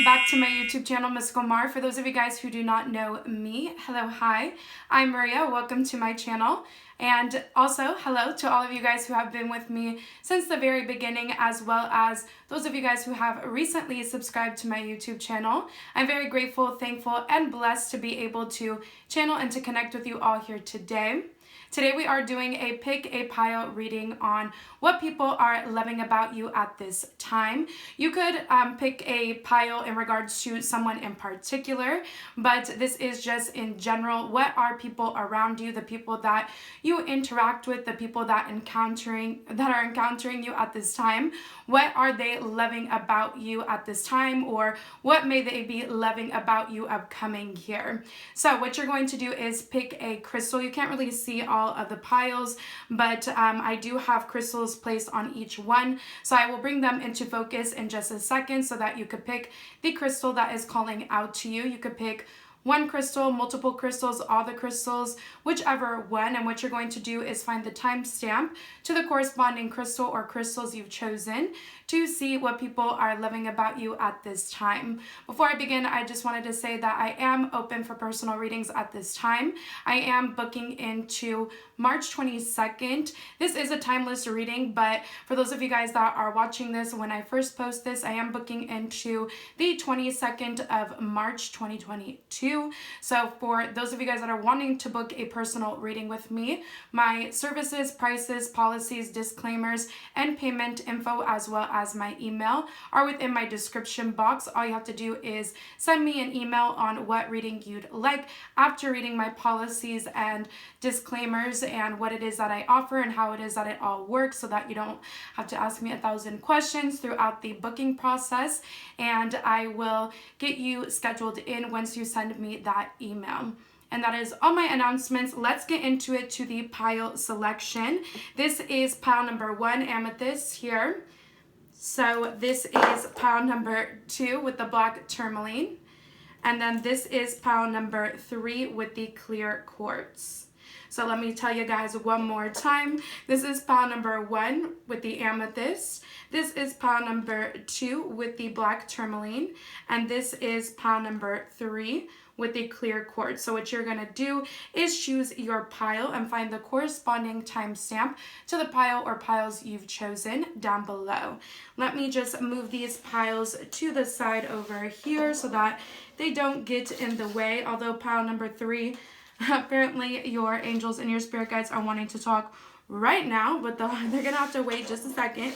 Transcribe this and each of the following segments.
welcome back to my YouTube channel, MysticalMar. For those of you guys who do not know me, hello, hi, I'm Maria. Welcome to my channel. And also, hello to all of you guys who have been with me since the very beginning, as well as those of you guys who have recently subscribed to my YouTube channel. I'm very grateful, thankful, and blessed to be able to channel and to connect with you all here today. Today we are doing a pick a pile reading on what people are loving about you at this time. You could pick a pile in regards to someone in particular, but this is just in general. What are people around you, the people that you interact with, the people that are encountering you at this time? What are they loving about you at this time, or what may they be loving about you upcoming here? So what you're going to do is pick a crystal. You can't really see all of the piles, but I do have crystals placed on each one, so I will bring them into focus in just a second so that you could pick the crystal that is calling out to you. You could pick one crystal, multiple crystals, all the crystals, whichever one. And what you're going to do is find the timestamp to the corresponding crystal or crystals you've chosen to see what people are loving about you at this time. Before I begin, I just wanted to say that I am open for personal readings at this time. I am booking into March 22nd. This is a timeless reading, but for those of you guys that are watching this when I first post this, I am booking into the 22nd of March 2022. So for those of you guys that are wanting to book a personal reading with me, my services, prices, policies, disclaimers, and payment info, as well as my email, are within my description box. All you have to do is send me an email on what reading you'd like after reading my policies and disclaimers and what it is that I offer and how it is that it all works, so that you don't have to ask me 1,000 questions throughout the booking process, and I will get you scheduled in once you send me that email. And that is all my announcements. Let's get into it to the pile selection. This is pile number 1, amethyst here. So this is pile number 2 with the black tourmaline. And then this is pile number 3 with the clear quartz. So let me tell you guys one more time. This is pile number 1 with the amethyst. This is pile number 2 with the black tourmaline. And this is pile number 3 with the clear quartz. So what you're gonna do is choose your pile and find the corresponding timestamp to the pile or piles you've chosen down below. Let me just move these piles to the side over here so that they don't get in the way. Although pile number 3, apparently your angels and your spirit guides are wanting to talk right now, but they're gonna have to wait just a second.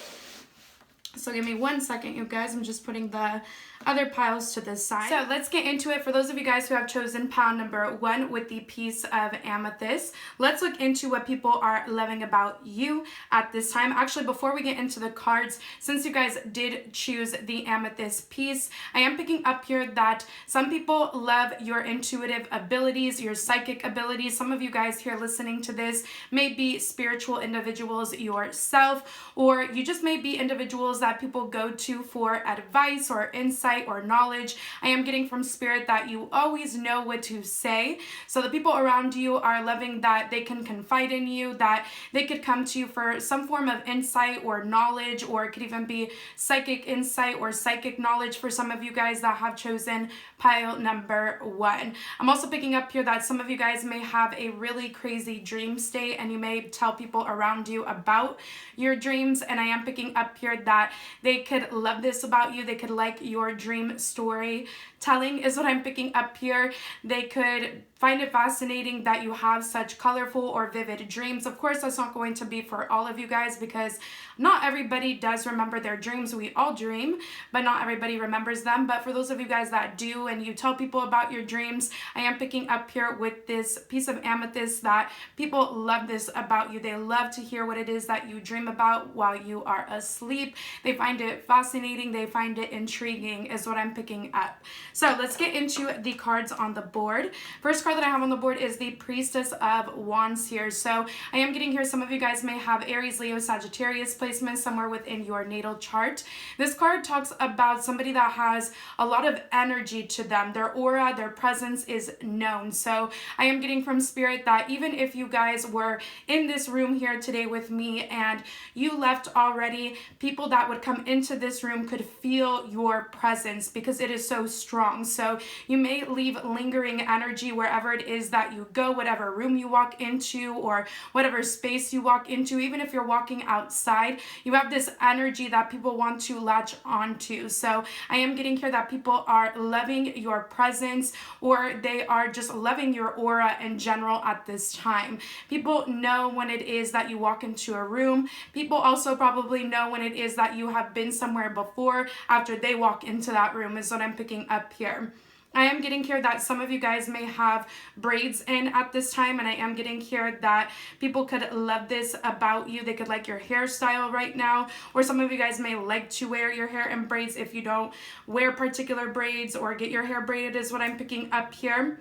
So give me 1 second, you guys. I'm just putting the other piles to the side. So let's get into it. For those of you guys who have chosen pile number 1 with the piece of amethyst, let's look into what people are loving about you at this time. Actually, before we get into the cards, since you guys did choose the amethyst piece, I am picking up here that some people love your intuitive abilities, your psychic abilities. Some of you guys here listening to this may be spiritual individuals yourself, or you just may be individuals that people go to for advice or insight or knowledge. I am getting from spirit that you always know what to say. So the people around you are loving that they can confide in you, that they could come to you for some form of insight or knowledge, or it could even be psychic insight or psychic knowledge for some of you guys that have chosen pile number 1. I'm also picking up here that some of you guys may have a really crazy dream state, and you may tell people around you about your dreams, and I am picking up here that they could love this about you. They could like your dream story telling is what I'm picking up here. They could find it fascinating that you have such colorful or vivid dreams. Of course, that's not going to be for all of you guys, because not everybody does remember their dreams. We all dream, but not everybody remembers them. But for those of you guys that do, and you tell people about your dreams, I am picking up here with this piece of amethyst that people love this about you. They love to hear what it is that you dream about while you are asleep. They find it fascinating. They find it intriguing is what I'm picking up. So let's get into the cards on the board. First card card that I have on the board is the Priestess of Wands here. So I am getting here, some of you guys may have Aries, Leo, Sagittarius placements somewhere within your natal chart. This card talks about somebody that has a lot of energy to them. Their aura, their presence is known. So I am getting from Spirit that even if you guys were in this room here today with me and you left already, people that would come into this room could feel your presence because it is so strong. So you may leave lingering energy wherever it is that you go, whatever room you walk into or whatever space you walk into. Even if you're walking outside, you have this energy that people want to latch onto. So I am getting here that people are loving your presence, or they are just loving your aura in general at this time. People know when it is that you walk into a room. People also probably know when it is that you have been somewhere before after they walk into that room, is what I'm picking up here. I am getting here that some of you guys may have braids in at this time, and I am getting here that people could love this about you. They could like your hairstyle right now, or some of you guys may like to wear your hair in braids if you don't wear particular braids or get your hair braided, is what I'm picking up here.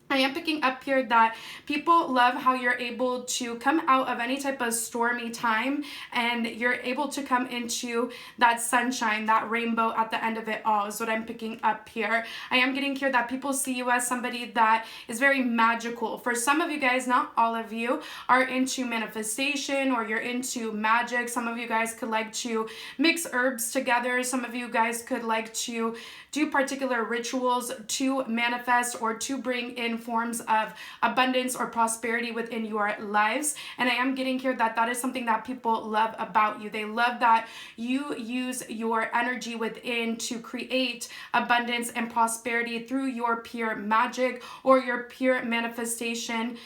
I am picking up here that people love how you're able to come out of any type of stormy time and you're able to come into that sunshine, that rainbow at the end of it all, is what I'm picking up here. I am getting here that people see you as somebody that is very magical. For some of you guys, not all of you, are into manifestation or you're into magic. Some of you guys could like to mix herbs together. Some of you guys could like to do particular rituals to manifest or to bring in forms of abundance or prosperity within your lives. And I am getting here that that is something that people love about you. They love that you use your energy within to create abundance and prosperity through your pure magic or your pure manifestation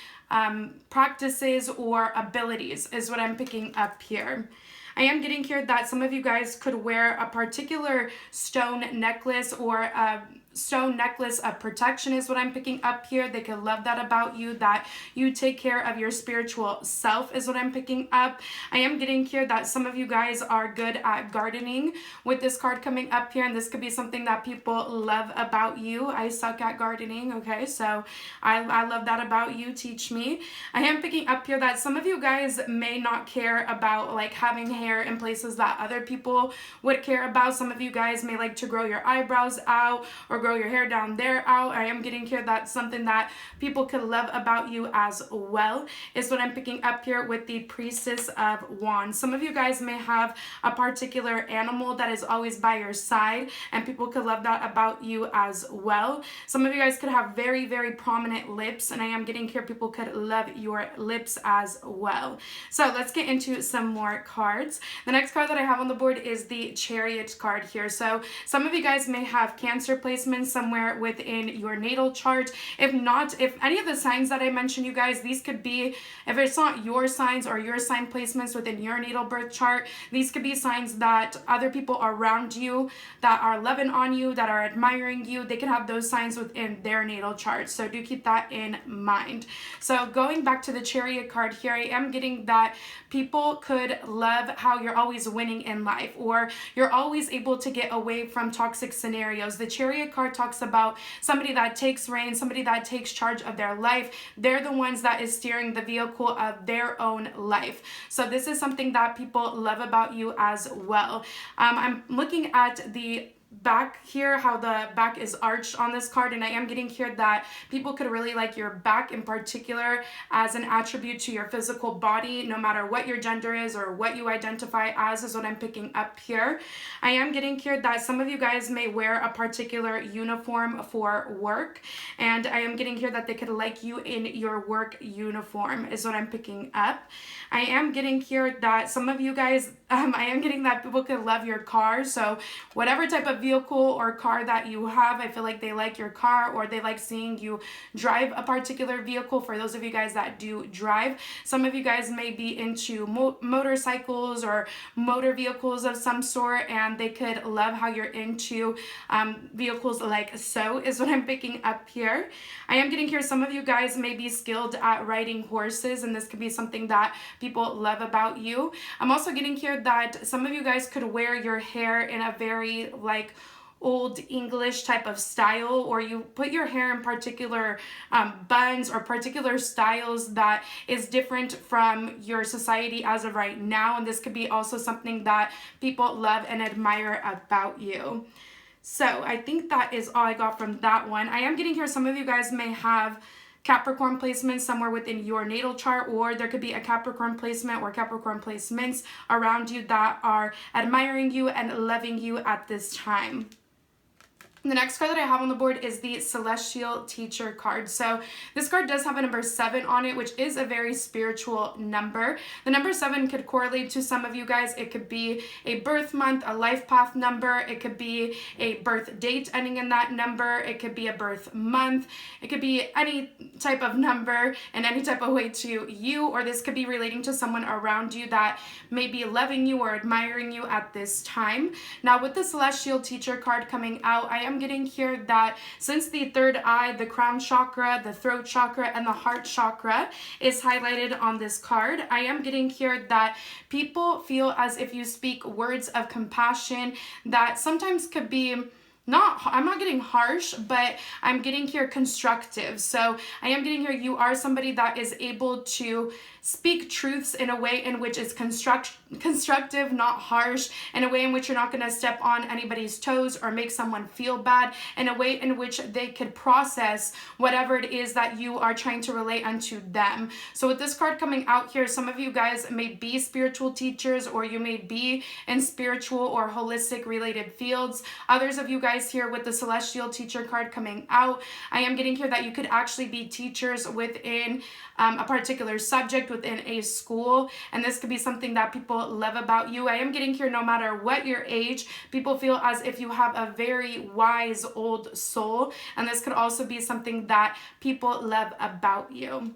practices or abilities, is what I'm picking up here. I am getting here that some of you guys could wear a particular stone necklace or a stone necklace of protection, is what I'm picking up here. They could love that about you, that you take care of your spiritual self, is what I'm picking up. I am getting here that some of you guys are good at gardening with this card coming up here, and this could be something that people love about you. I suck at gardening, okay, so I love that about you. Teach me. I am picking up here that some of you guys may not care about like having hair in places that other people would care about. Some of you guys may like to grow your eyebrows out or grow your hair down there out. I am getting here that's something that people could love about you as well, is what I'm picking up here with the Priestess of Wands. Some of you guys may have a particular animal that is always by your side, and people could love that about you as well. Some of you guys could have very, very prominent lips, and I am getting here people could love your lips as well. So let's get into some more cards. The next card that I have on the board is the Chariot card here. So some of you guys may have Cancer placements somewhere within your natal chart. If not, if any of the signs that I mentioned, you guys, these could be, if it's not your signs or your sign placements within your natal birth chart, these could be signs that other people around you that are loving on you, that are admiring you, they can have those signs within their natal chart. So do keep that in mind. So going back to the Chariot card here, I am getting that people could love how you're always winning in life, or you're always able to get away from toxic scenarios. The Chariot card talks about somebody that takes reign, somebody that takes charge of their life. They're the ones that is steering the vehicle of their own life. So this is something that people love about you as well. I'm looking at the back here, how the back is arched on this card, and I am getting here that people could really like your back in particular as an attribute to your physical body, no matter what your gender is or what you identify as, is what I'm picking up here. I am getting here that some of you guys may wear a particular uniform for work, and I am getting here that they could like you in your work uniform, is what I'm picking up. I am getting here that some of you guys, I am getting that people could love your car. So whatever type of vehicle or car that you have, I feel like they like your car, or they like seeing you drive a particular vehicle. For those of you guys that do drive, some of you guys may be into motorcycles or motor vehicles of some sort, and they could love how you're into vehicles like so, is what I'm picking up here. I am getting here some of you guys may be skilled at riding horses, and this could be something that people love about you. I'm also getting here that some of you guys could wear your hair in a very like old English type of style, or you put your hair in particular buns or particular styles that is different from your society as of right now. And this could be also something that people love and admire about you. So I think that is all I got from that one. I am getting here, some of you guys may have Capricorn placements somewhere within your natal chart, or there could be a Capricorn placement or Capricorn placements around you that are admiring you and loving you at this time. The next card that I have on the board is the Celestial Teacher card. So this card does have a number 7 on it, which is a very spiritual number. The number 7 could correlate to some of you guys. It could be a birth month, a life path number. It could be a birth date ending in that number. It could be a birth month. It could be any type of number in any type of way to you, or this could be relating to someone around you that may be loving you or admiring you at this time. Now with the Celestial Teacher card coming out, I am getting here that since the third eye, the crown chakra, the throat chakra, and the heart chakra is highlighted on this card, I am getting here that people feel as if you speak words of compassion that sometimes could be I'm not getting harsh, but I'm getting here constructive. So I am getting here you are somebody that is able to speak truths in a way in which is constructive, not harsh, in a way in which you're not going to step on anybody's toes or make someone feel bad, in a way in which they could process whatever it is that you are trying to relate unto them. So with this card coming out here, some of you guys may be spiritual teachers, or you may be in spiritual or holistic related fields. Others of you guys here with the Celestial Teacher card coming out, I am getting here that you could actually be teachers within a particular subject within a school, and this could be something that people love about you. I am getting here no matter what your age, people feel as if you have a very wise old soul, and this could also be something that people love about you.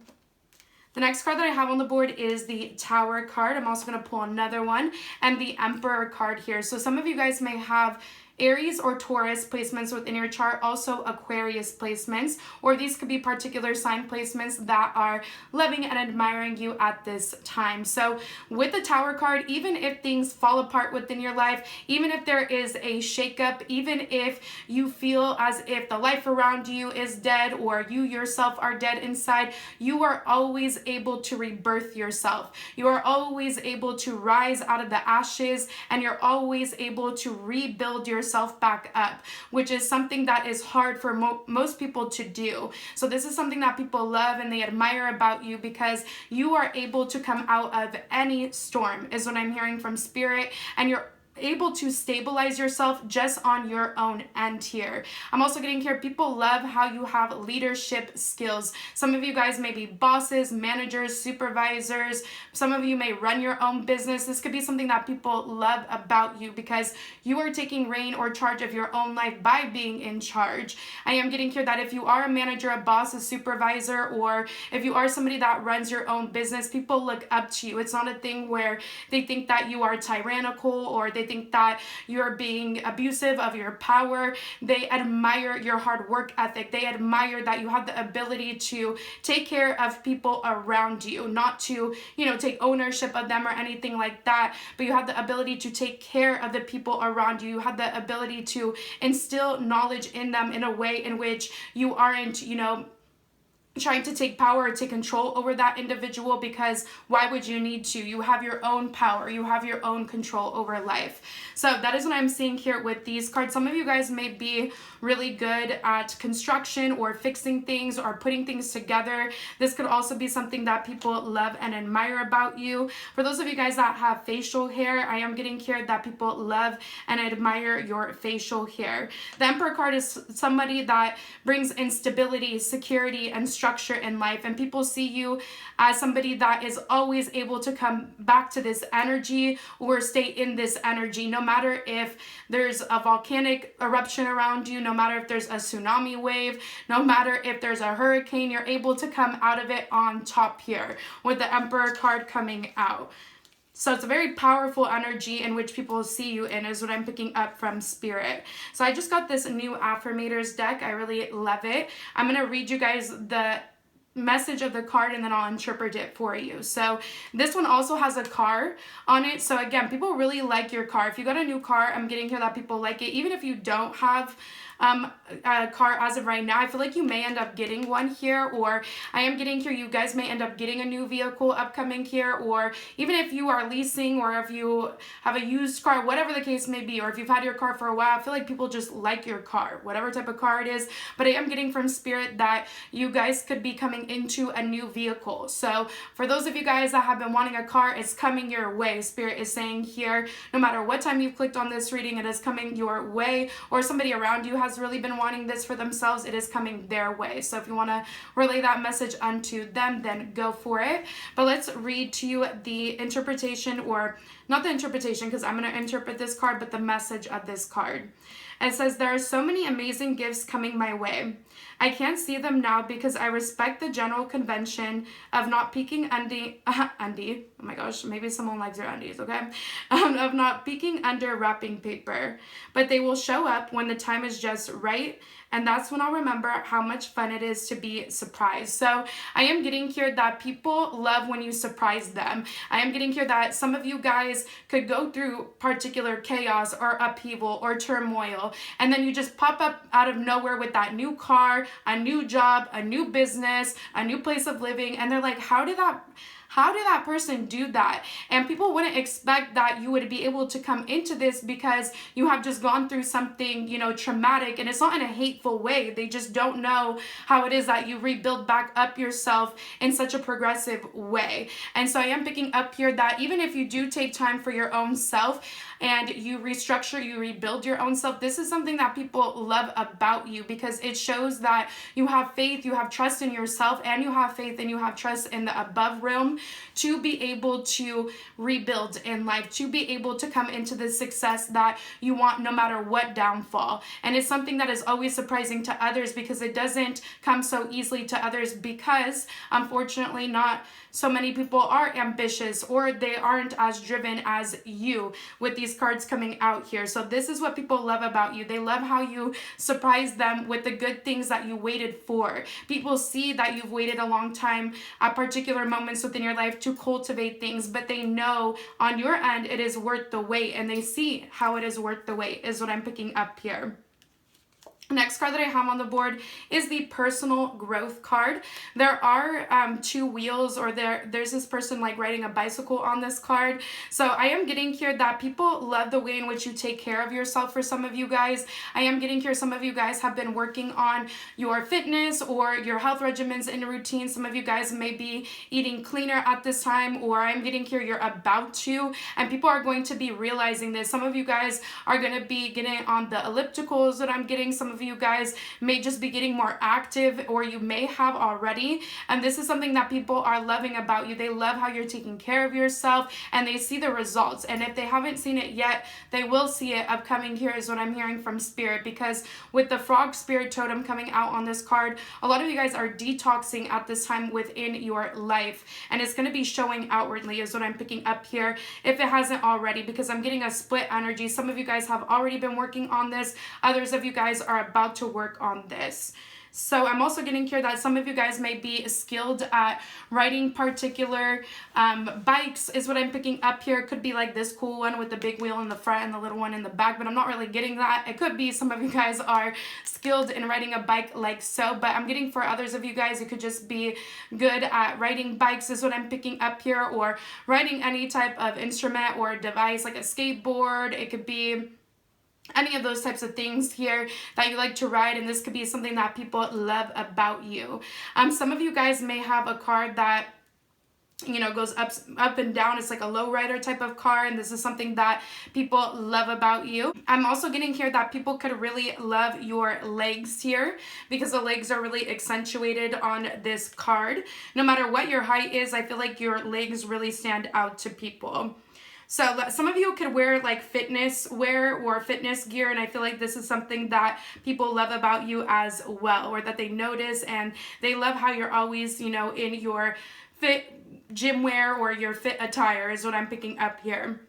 The next card that I have on the board is the Tower card. I'm also going to pull another one, and the Emperor card here. So some of you guys may have Aries or Taurus placements within your chart, also Aquarius placements, or these could be particular sign placements that are loving and admiring you at this time. So with the Tower card, even if things fall apart within your life, even if there is a shakeup, even if you feel as if the life around you is dead or you yourself are dead inside, you are always able to rebirth yourself. You are always able to rise out of the ashes, and you're always able to rebuild yourself back up, which is something that is hard for most people to do. So this is something that people love and they admire about you, because you are able to come out of any storm, is what I'm hearing from Spirit, and you're able to stabilize yourself just on your own end here. I'm also getting here people love how you have leadership skills. Some of you guys may be bosses, managers, supervisors. Some of you may run your own business. This could be something that people love about you, because you are taking reign or charge of your own life by being in charge. I am getting here that if you are a manager, a boss, a supervisor, or if you are somebody that runs your own business, people look up to you. It's not a thing where they think that you are tyrannical or they think that you're being abusive of your power. They admire your hard work ethic. They admire that you have the ability to take care of people around you, not to, take ownership of them or anything like that, but you have the ability to take care of the people around you. You have the ability to instill knowledge in them in a way in which you aren't, trying to take power or take control over that individual, because why would you need to? You have your own power. You have your own control over life. So that is what I'm seeing here with these cards. Some of you guys may be really good at construction or fixing things or putting things together. This could also be something that people love and admire about you. For those of you guys that have facial hair, I am getting here that people love and admire your facial hair. The Emperor card is somebody that brings instability, security, and structure in life, and people see you as somebody that is always able to come back to this energy or stay in this energy, no matter if there's a volcanic eruption around you, no matter if there's a tsunami wave, no matter if there's a hurricane, you're able to come out of it on top here with the Emperor card coming out. So it's a very powerful energy in which people see you in, is what I'm picking up from Spirit. So I just got this new Affirmators deck. I really love it. I'm going to read you guys the message of the card, and then I'll interpret it for you. So this one also has a car on it. So again, people really like your car. If you got a new car, I'm getting here that people like it. Even if you don't have a car as of right now, I feel like you may end up getting one here, or I am getting here you guys may end up getting a new vehicle upcoming here, or even if you are leasing, or if you have a used car, whatever the case may be, or if you've had your car for a while, I feel like people just like your car, whatever type of car it is. But I am getting from Spirit that you guys could be coming into a new vehicle. So for those of you guys that have been wanting a car, it's coming your way. Spirit is saying here, no matter what time you've clicked on this reading, it is coming your way, or somebody around you has really been wanting this for themselves, it is coming their way. So if you want to relay that message unto them, then go for it. But let's read to you the interpretation, or not the interpretation because I'm going to interpret this card, but the message of this card. It says, there are so many amazing gifts coming my way. I can't see them now because I respect the general convention of not peeking oh my gosh, maybe someone likes their undies, okay? Of not peeking under wrapping paper. But they will show up when the time is just right, and that's when I'll remember how much fun it is to be surprised. So I am getting here that people love when you surprise them. I am getting here that some of you guys could go through particular chaos or upheaval or turmoil, and then you just pop up out of nowhere with that new car, a new job, a new business, a new place of living, and they're like, how did that person do that? And people wouldn't expect that you would be able to come into this because you have just gone through something, traumatic, and it's not in a hateful way. They just don't know how it is that you rebuild back up yourself in such a progressive way. And so I am picking up here that even if you do take time for your own self and you restructure, you rebuild your own self, this is something that people love about you, because it shows that you have faith, you have trust in yourself, and you have faith and you have trust in the above realm to be able to rebuild in life, to be able to come into the success that you want no matter what downfall. And it's something that is always surprising to others because it doesn't come so easily to others, because unfortunately not so many people are ambitious, or they aren't as driven as you with these cards coming out here. So this is what people love about you. They love how you surprise them with the good things that you waited for. People see that you've waited a long time at particular moments within your life to cultivate things, but they know on your end it is worth the wait, and they see how it is worth the wait, is what I'm picking up here. Next card that I have on the board is the personal growth card. There are two wheels, or there's this person like riding a bicycle on this card. So I am getting here that people love the way in which you take care of yourself. For some of you guys, I am getting here some of you guys have been working on your fitness or your health regimens and routines. Some of you guys may be eating cleaner at this time, or I'm getting here you're about to, and people are going to be realizing this. Some of you guys are going to be getting on the ellipticals that I'm getting. Some of you guys may just be getting more active, or you may have already, and this is something that people are loving about you. They love how you're taking care of yourself, and they see the results, and if they haven't seen it yet, they will see it upcoming here, is what I'm hearing from Spirit. Because with the frog spirit totem coming out on this card, a lot of you guys are detoxing at this time within your life, and it's going to be showing outwardly, is what I'm picking up here, if it hasn't already, because I'm getting a split energy. Some of you guys have already been working on this, others of you guys are about to work on this. So I'm also getting here that some of you guys may be skilled at riding particular bikes, is what I'm picking up here. It could be like this cool one with the big wheel in the front and the little one in the back, but I'm not really getting that. It could be some of you guys are skilled in riding a bike like so, but I'm getting for others of you guys, you could just be good at riding bikes, is what I'm picking up here, or riding any type of instrument or device like a skateboard. It could be any of those types of things here that you like to ride, and this could be something that people love about you. Some of you guys may have a card that goes up and down. It's like a low rider type of car, and this is something that people love about you. I'm also getting here that people could really love your legs here, because the legs are really accentuated on this card. No matter what your height is, I feel like your legs really stand out to people. So some of you could wear like fitness wear or fitness gear, and I feel like this is something that people love about you as well, or that they notice, and they love how you're always, in your fit gym wear or your fit attire, is what I'm picking up here.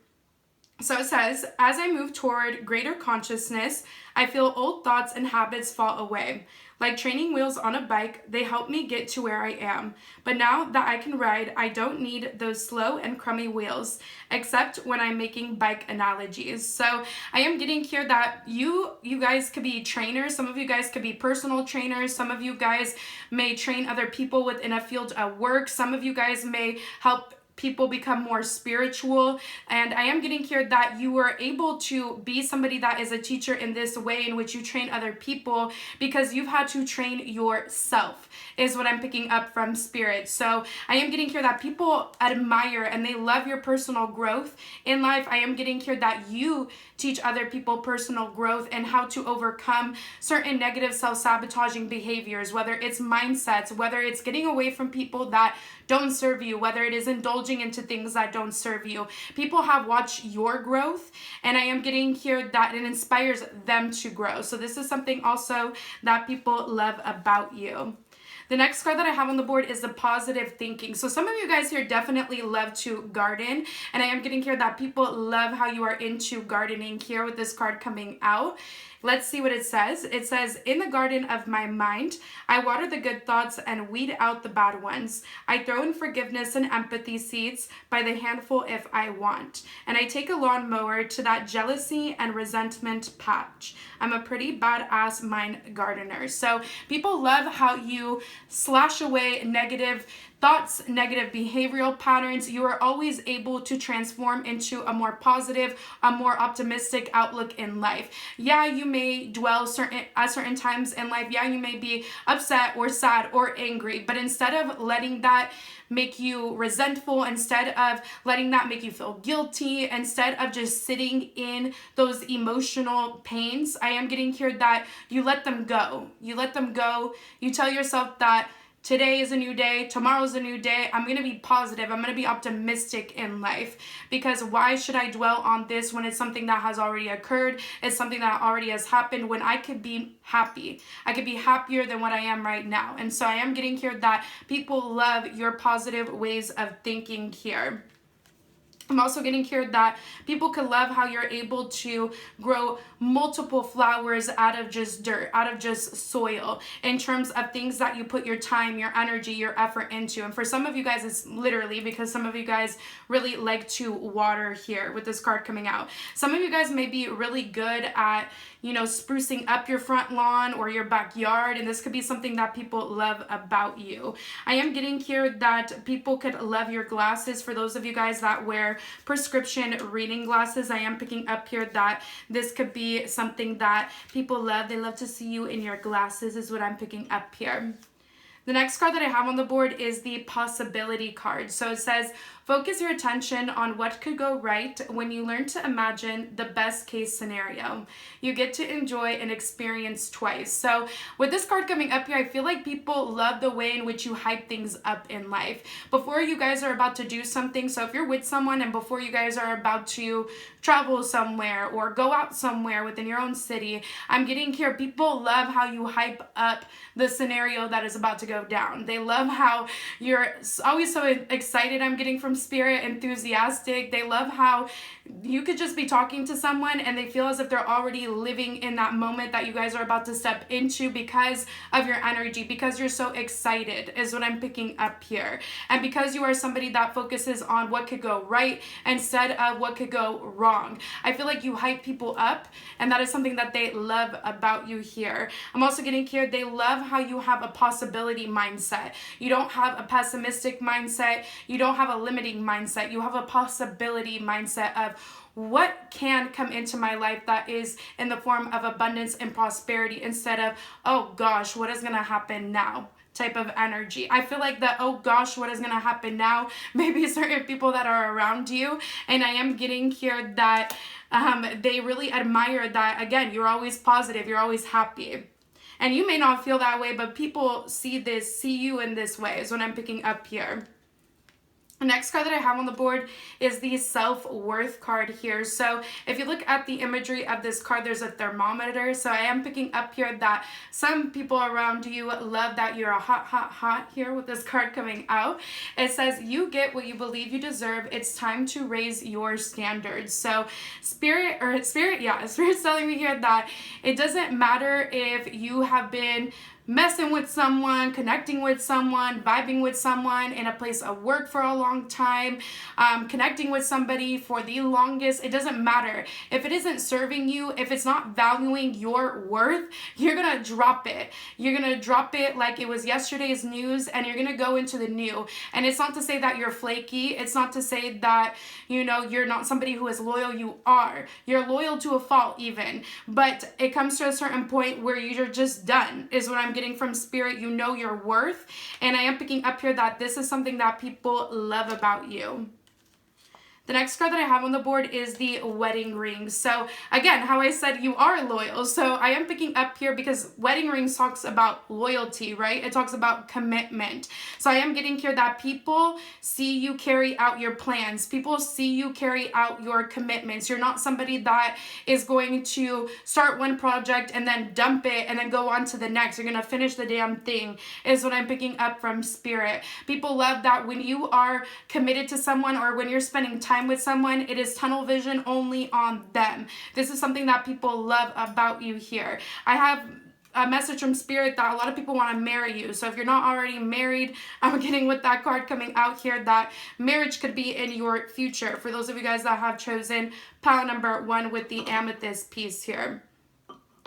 So it says, as I move toward greater consciousness, I feel old thoughts and habits fall away. Like training wheels on a bike, they help me get to where I am. But now that I can ride, I don't need those slow and crummy wheels, except when I'm making bike analogies. So I am getting here that you guys could be trainers. Some of you guys could be personal trainers. Some of you guys may train other people within a field of work. Some of you guys may help people become more spiritual. And I am getting here that you were able to be somebody that is a teacher in this way in which you train other people because you've had to train yourself, is what I'm picking up from Spirit. So I am getting here that people admire and they love your personal growth in life. I am getting here that you teach other people personal growth and how to overcome certain negative self-sabotaging behaviors, whether it's mindsets, whether it's getting away from people that don't serve you, whether it is indulging into things that don't serve you. People have watched your growth, and I am getting here that it inspires them to grow. So this is something also that people love about you. The next card that I have on the board is the positive thinking. So some of you guys here definitely love to garden, and I am getting here that people love how you are into gardening here with this card coming out. Let's see what it says. It says, in the garden of my mind, I water the good thoughts and weed out the bad ones. I throw in forgiveness and empathy seeds by the handful if I want. And I take a lawnmower to that jealousy and resentment patch. I'm a pretty badass mind gardener. So people love how you slash away negative thoughts, negative behavioral patterns. You are always able to transform into a more positive, a more optimistic outlook in life. Yeah, you may dwell at certain times in life. Yeah, you may be upset or sad or angry, but instead of letting that make you resentful, instead of letting that make you feel guilty, instead of just sitting in those emotional pains, I am getting here that you let them go. You let them go. You tell yourself that today is a new day. Tomorrow's a new day. I'm going to be positive. I'm going to be optimistic in life, because why should I dwell on this when it's something that has already occurred? It's something that already has happened when I could be happy. I could be happier than what I am right now. And so I am getting here that people love your positive ways of thinking here. I'm also getting here that people could love how you're able to grow multiple flowers out of just dirt, out of just soil, in terms of things that you put your time, your energy, your effort into. And for some of you guys, it's literally because some of you guys really like to water here with this card coming out. Some of you guys may be really good at, sprucing up your front lawn or your backyard, and this could be something that people love about you. I am getting here that people could love your glasses. For those of you guys that wear prescription reading glasses, I am picking up here that this could be something that people love. They love to see you in your glasses, is what I'm picking up here. The next card that I have on the board is the possibility card. So it says, focus your attention on what could go right when you learn to imagine the best case scenario. You get to enjoy and experience twice. So with this card coming up here, I feel like people love the way in which you hype things up in life. Before you guys are about to do something, so if you're with someone and before you guys are about to travel somewhere or go out somewhere within your own city, I'm getting here, people love how you hype up the scenario that is about to go down. They love how you're always so excited. I'm getting from Spirit, enthusiastic. They love how you could just be talking to someone and they feel as if they're already living in that moment that you guys are about to step into because of your energy, because you're so excited, is what I'm picking up here. And because you are somebody that focuses on what could go right instead of what could go wrong. I feel like you hype people up, and that is something that they love about you here. I'm also getting here, they love how you have a possibility mindset. You don't have a pessimistic mindset. You don't have a limiting mindset. You have a possibility mindset of what can come into my life that is in the form of abundance and prosperity, instead of, oh gosh, what is going to happen now type of energy. I feel like that, oh gosh, what is going to happen now? Maybe certain people that are around you. And I am getting here that they really admire that, again, you're always positive, you're always happy. And you may not feel that way, but people see you in this way, is what I'm picking up here. The next card that I have on the board is the self-worth card here. So if you look at the imagery of this card, there's a thermometer. So I am picking up here that some people around you love that you're a hot here with this card coming out. It says, you get what you believe you deserve. It's time to raise your standards. So Spirit's telling me here that it doesn't matter if you have been messing with someone, connecting with someone, vibing with someone in a place of work for a long time, connecting with somebody for the longest. It doesn't matter. If it isn't serving you, if it's not valuing your worth, you're going to drop it. You're going to drop it like it was yesterday's news, and you're going to go into the new. And it's not to say that you're flaky. It's not to say that, you're not somebody who is loyal. You are. You're loyal to a fault even. But it comes to a certain point where you're just done, is what I'm getting from Spirit. You know your worth. And I am picking up here that this is something that people love about you. The next card that I have on the board is the wedding ring. So again, how I said you are loyal. So I am picking up here because wedding rings talks about loyalty, right? It talks about commitment. So I am getting here that people see you carry out your plans. People see you carry out your commitments. You're not somebody that is going to start one project and then dump it and then go on to the next. You're going to finish the damn thing, is what I'm picking up from Spirit. People love that when you are committed to someone, or when you're spending time with someone, it is tunnel vision only on them. This is something that people love about you here. I have a message from Spirit that a lot of people want to marry you. So if you're not already married, I'm getting with that card coming out here that marriage could be in your future. For those of you guys that have chosen pile number 1 with the amethyst piece here.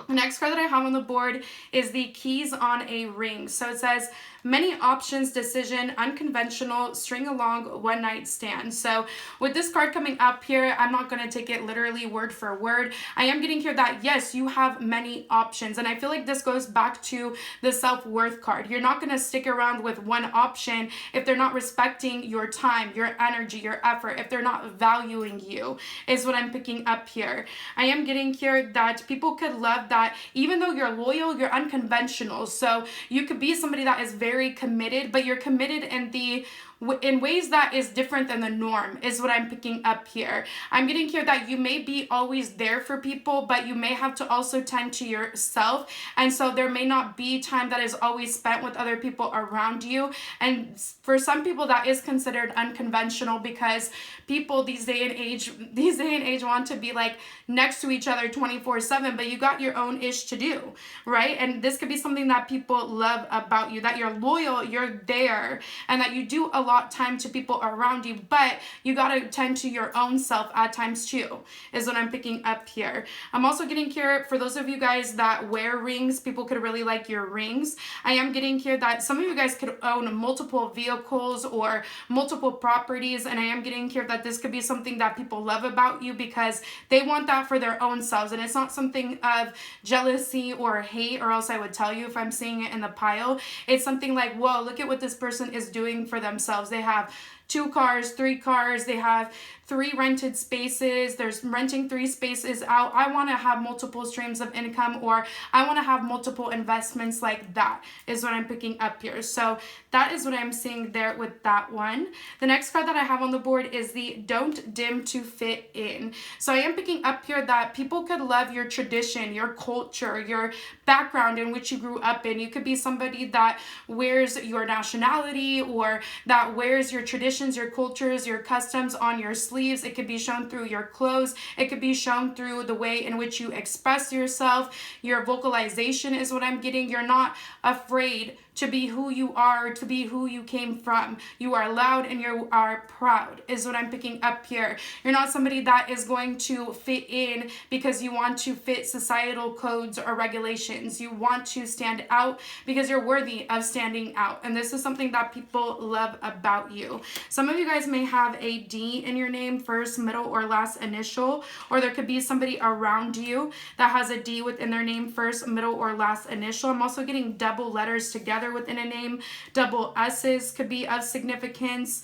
The next card that I have on the board is the keys on a ring. So it says, many options, decision, unconventional, string along, one night stand. So with this card coming up here, I'm not going to take it literally word for word. I am getting here that yes, you have many options. And I feel like this goes back to the self-worth card. You're not going to stick around with one option if they're not respecting your time, your energy, your effort, if they're not valuing you, is what I'm picking up here. I am getting here that people could love that even though you're loyal, you're unconventional. So you could be somebody that is very committed, but you're committed in ways that is different than the norm, is what I'm picking up here. I'm getting here that you may be always there for people, but you may have to also tend to yourself. And so there may not be time that is always spent with other people around you. And for some people that is considered unconventional, because people these day and age want to be like next to each other 24/7, but you got your own ish to do, right? And this could be something that people love about you, that you're loyal, you're there, and that you do a lot time to people around you, but you got to tend to your own self at times too, is what I'm picking up here. I'm also getting here, for those of you guys that wear rings, people could really like your rings. I am getting here that some of you guys could own multiple vehicles or multiple properties, and I am getting here that this could be something that people love about you because they want that for their own selves, and it's not something of jealousy or hate, or else I would tell you if I'm seeing it in the pile. It's something like, whoa, look at what this person is doing for themselves. They have 2 cars, 3 cars, they have 3 rented spaces, there's renting 3 spaces out. I want to have multiple streams of income, or I want to have multiple investments like that, is what I'm picking up here. So that is what I'm seeing there with that one. The next card that I have on the board is the don't dim to fit in. So I am picking up here that people could love your tradition, your culture, your background in which you grew up in. You could be somebody that wears your nationality, or that wears your traditions, your cultures, your customs on your sleeve. It could be shown through your clothes. It could be shown through the way in which you express yourself. Your vocalization is what I'm getting. You're not afraid to be who you are, to be who you came from. You are loud and you are proud, is what I'm picking up here. You're not somebody that is going to fit in because you want to fit societal codes or regulations. You want to stand out because you're worthy of standing out. And this is something that people love about you. Some of you guys may have a D in your name, first, middle, or last initial, or there could be somebody around you that has a D within their name, first, middle, or last initial. I'm also getting double letters together within a name. Double S's could be of significance.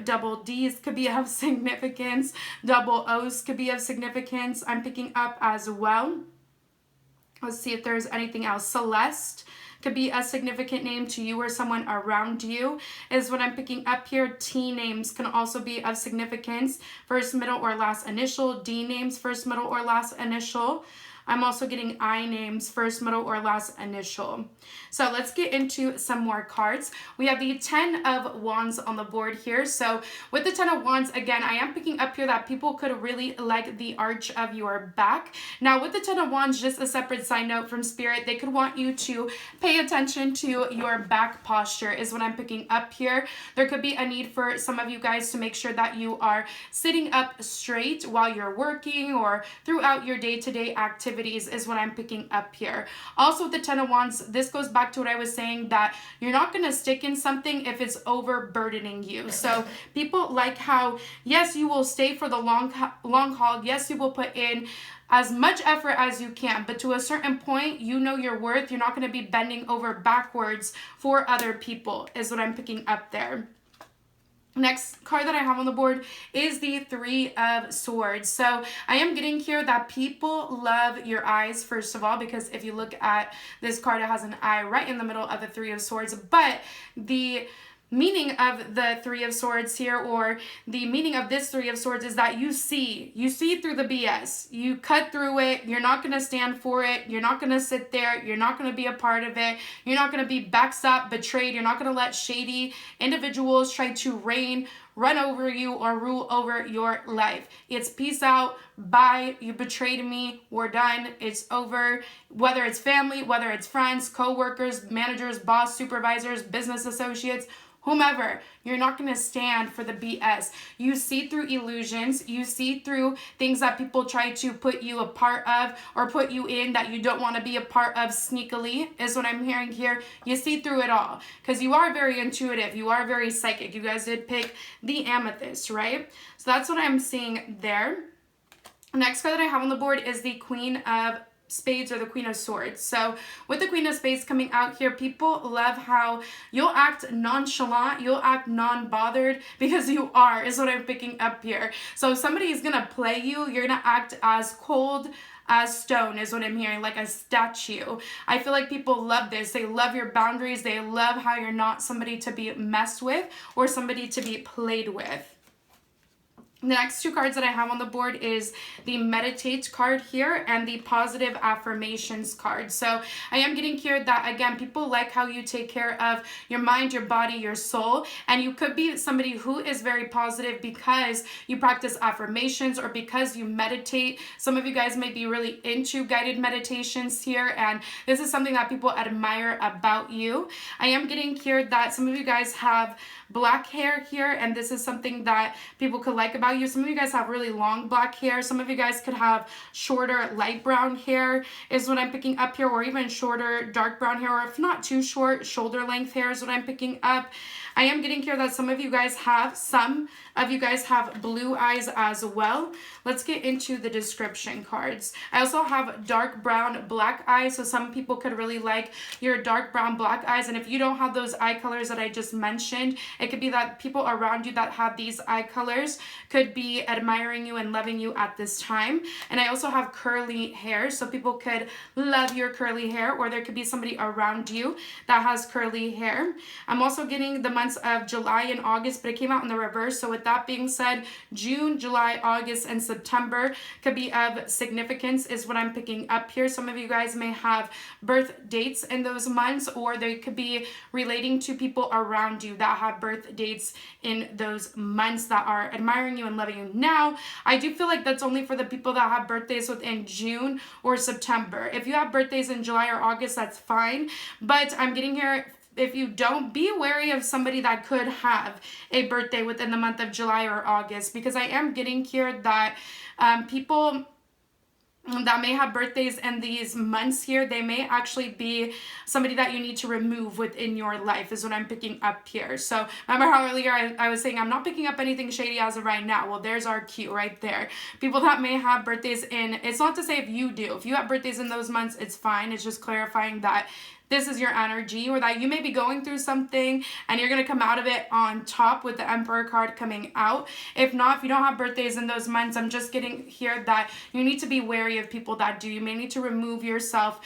Double D's could be of significance. Double O's could be of significance. I'm picking up as well. Let's see if there's anything else. Celeste could be a significant name to you or someone around you, is what I'm picking up here. T names can also be of significance. First, middle, or last initial. D names, first, middle, or last initial. I'm also getting I names, first, middle, or last initial. So let's get into some more cards. We have the 10 of Wands on the board here. So with the 10 of Wands, again, I am picking up here that people could really like the arch of your back. Now with the 10 of Wands, just a separate side note from Spirit, they could want you to pay attention to your back posture is what I'm picking up here. There could be a need for some of you guys to make sure that you are sitting up straight while you're working or throughout your day-to-day activities is what I'm picking up here. Also with the 10 of Wands, this goes back to what I was saying, that you're not going to stick in something if it's overburdening you. So people like how, yes, you will stay for the long haul. Yes, you will put in as much effort as you can, but to a certain point, you know your worth. You're not going to be bending over backwards for other people is what I'm picking up there. Next card that I have on the board is the 3 of Swords. So I am getting here that people love your eyes, first of all, because if you look at this card, it has an eye right in the middle of the 3 of Swords. But the meaning of the 3 of Swords here, or the meaning of this 3 of Swords, is that you see through the BS. You cut through it. You're not going to stand for it. You're not going to sit there. You're not going to be a part of it. You're not going to be backstabbed, betrayed. You're not going to let shady individuals try to run over you or rule over your life. It's peace out, bye, you betrayed me, we're done, it's over. Whether it's family, whether it's friends, co-workers, managers, boss, supervisors, business associates, whomever, you're not going to stand for the BS. You see through illusions. You see through things that people try to put you a part of or put you in that you don't want to be a part of sneakily, is what I'm hearing here. You see through it all because you are very intuitive. You are very psychic. You guys did pick the Amethyst, right? So that's what I'm seeing there. Next card that I have on the board is the Queen of Spades, or the Queen of Swords. So with the Queen of Spades coming out here, people love how you'll act nonchalant, you'll act non-bothered, because you are, is what I'm picking up here. So if somebody is gonna play you, you're gonna act as cold as stone, is what I'm hearing, like a statue. I feel like people love this. They love your boundaries. They love how you're not somebody to be messed with or somebody to be played with. The next 2 cards that I have on the board is the Meditate card here and the Positive Affirmations card. So I am getting here that, again, people like how you take care of your mind, your body, your soul. And you could be somebody who is very positive because you practice affirmations or because you meditate. Some of you guys may be really into guided meditations here, and this is something that people admire about you. I am getting here that some of you guys have black hair here, and this is something that people could like about you. Some of you guys have really long black hair. Some of you guys could have shorter light brown hair, is what I'm picking up here, or even shorter dark brown hair, or if not too short, shoulder length hair is what I'm picking up. I am getting here that some of you guys have blue eyes as well. Let's get into the description cards. I also have dark brown black eyes, so some people could really like your dark brown black eyes. And if you don't have those eye colors that I just mentioned, it could be that people around you that have these eye colors could be admiring you and loving you at this time. And I also have curly hair, so people could love your curly hair, or there could be somebody around you that has curly hair. I'm also getting the months of July and August, but it came out in the reverse. So with that being said, June, July, August, and September could be of significance, is what I'm picking up here. Some of you guys may have birth dates in those months, or they could be relating to people around you that have birth dates in those months that are admiring you and loving you. Now, I do feel like that's only for the people that have birthdays within June or September. If you have birthdays in July or August, that's fine. But I'm getting here, if you don't, be wary of somebody that could have a birthday within the month of July or August, because I am getting here that people that may have birthdays in these months here, they may actually be somebody that you need to remove within your life, is what I'm picking up here. So remember how earlier I was saying I'm not picking up anything shady as of right now? Well, there's our cue right there. People that may have birthdays in, it's not to say if you do. If you have birthdays in those months, it's fine. It's just clarifying that this is your energy, or that you may be going through something and you're going to come out of it on top with the Emperor card coming out. If not, if you don't have birthdays in those months, I'm just getting here that you need to be wary of people that do. You may need to remove yourself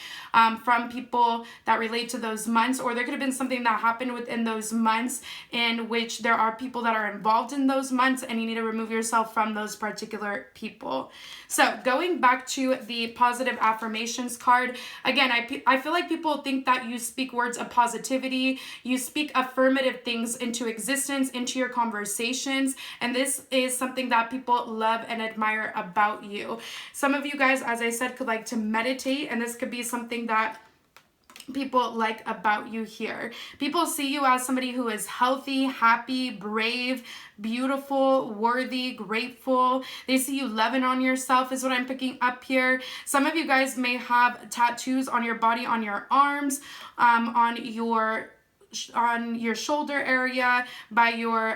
from people that relate to those months, or there could have been something that happened within those months in which there are people that are involved in those months, and you need to remove yourself from those particular people. So going back to the positive affirmations card, again, I feel like people think that you speak words of positivity, you speak affirmative things into existence, into your conversations, and this is something that people love and admire about you. Some of you guys, as I said, could like to meditate, and this could be something that people like about you here. People see you as somebody who is healthy, happy, brave, beautiful, worthy, grateful. They see you loving on yourself is what I'm picking up here. Some of you guys may have tattoos on your body, on your arms, on your shoulder area, by your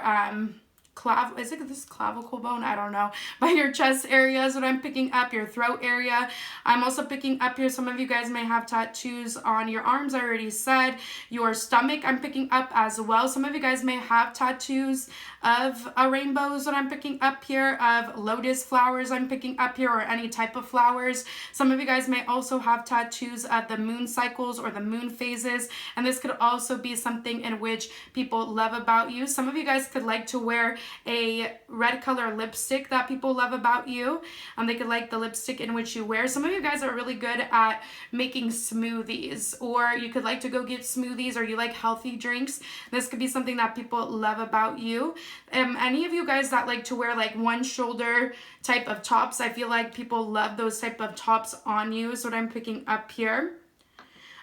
is it this clavicle bone? I don't know. By your chest area is what I'm picking up, your throat area. I'm also picking up here, some of you guys may have tattoos on your arms, I already said. Your stomach, I'm picking up as well. Some of you guys may have tattoos of a rainbow is what I'm picking up here, of lotus flowers I'm picking up here, or any type of flowers. Some of you guys may also have tattoos of the moon cycles or the moon phases, and this could also be something in which people love about you. Some of you guys could like to wear a red color lipstick that people love about you. They could like the lipstick in which you wear. Some of you guys are really good at making smoothies, or you could like to go get smoothies, or you like healthy drinks. This could be something that people love about you. Any of you guys that like to wear like one shoulder type of tops, I feel like people love those type of tops on you is what I'm picking up here.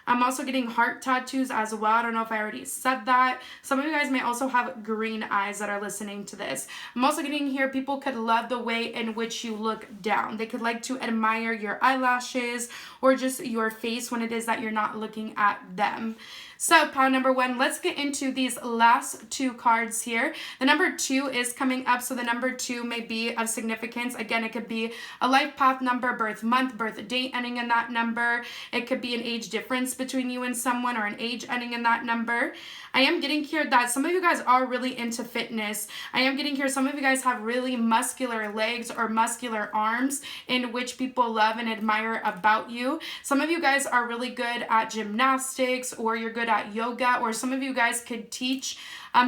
I'm also getting heart tattoos as well. I don't know if I already said that. Some of you guys may also have green eyes that are listening to this. I'm also getting here, people could love the way in which you look down. They could like to admire your eyelashes or just your face when it is that you're not looking at them. So pile number one, let's get into these last two cards here. The number 2 is coming up, so the number 2 may be of significance. Again, it could be a life path number, birth month, birth date ending in that number. It could be an age difference between you and someone, or an age ending in that number. I am getting here that some of you guys are really into fitness. I am getting here some of you guys have really muscular legs or muscular arms in which people love and admire about you. Some of you guys are really good at gymnastics, or you're good at yoga, or some of you guys could teach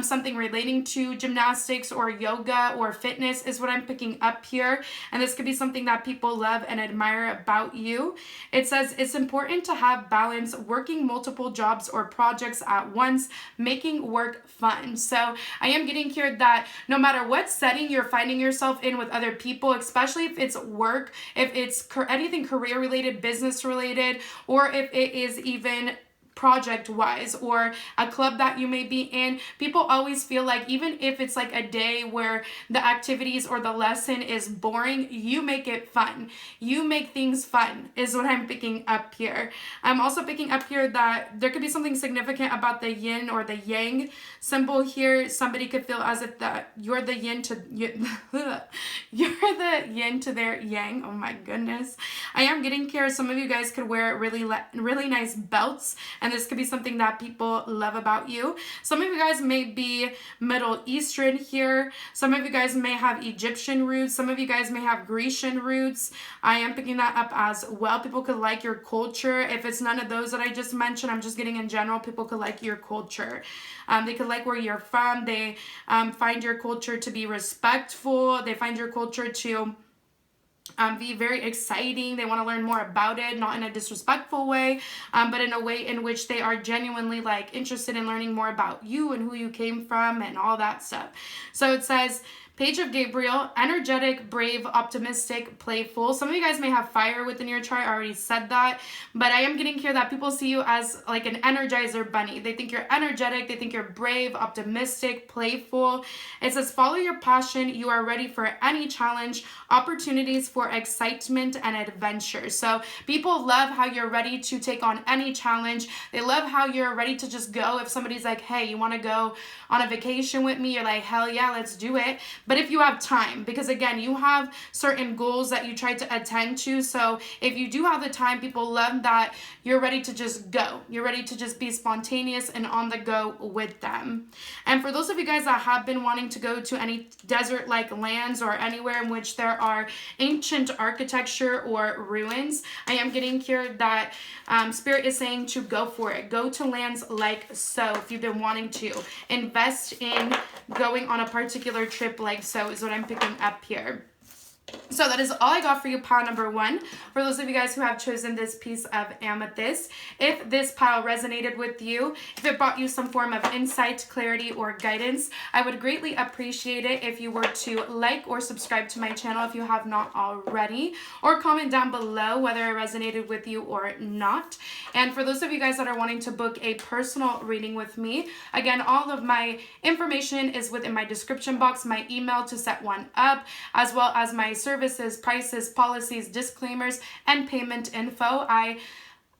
something relating to gymnastics or yoga or fitness is what I'm picking up here. And this could be something that people love and admire about you. It says it's important to have balance, working multiple jobs or projects at once, making work fun. So I am getting here that no matter what setting you're finding yourself in with other people, especially if it's work, if it's anything career related, business related, or if it is even project wise, or a club that you may be in, people always feel like even if it's like a day where the activities or the lesson is boring, you make it fun. You make things fun is what I'm picking up here. I'm also picking up here that there could be something significant about the yin or the yang symbol here. Somebody could feel as if that you're the yin to you're the yin to their yang. Oh my goodness. I am getting here some of you guys could wear really nice belts, and this could be something that people love about you. Some of you guys may be Middle Eastern here. Some of you guys may have Egyptian roots. Some of you guys may have Grecian roots. I am picking that up as well. People could like your culture. If it's none of those that I just mentioned, I'm just getting in general, people could like your culture. They could like where you're from. They find your culture to be respectful. They find your culture to be very exciting. They want to learn more about it, not in a disrespectful way, but in a way in which they are genuinely like interested in learning more about you and who you came from and all that stuff. So it says, Page of Gabriel, energetic, brave, optimistic, playful. Some of you guys may have fire within your chart. I already said that. But I am getting here that people see you as like an energizer bunny. They think you're energetic. They think you're brave, optimistic, playful. It says, follow your passion. You are ready for any challenge, opportunities for excitement and adventure. So people love how you're ready to take on any challenge. They love how you're ready to just go. If somebody's like, hey, you want to go on a vacation with me? You're like, hell yeah, let's do it. but if you have time, because again, you have certain goals that you try to attend to. So if you do have the time, people love that you're ready to just go. You're ready to just be spontaneous and on the go with them. And for those of you guys that have been wanting to go to any desert-like lands or anywhere in which there are ancient architecture or ruins, I am getting here that Spirit is saying to go for it. Go to lands like so if you've been wanting to. Invest in going on a particular trip like so is what I'm picking up here. So that is all I got for you, pile number 1. For those of you guys who have chosen this piece of amethyst, if this pile resonated with you, if it brought you some form of insight, clarity, or guidance, I would greatly appreciate it if you were to like or subscribe to my channel if you have not already, or comment down below whether it resonated with you or not. And for those of you guys that are wanting to book a personal reading with me, again, all of my information is within my description box, my email to set one up, as well as my services, prices, policies, disclaimers, and payment info. I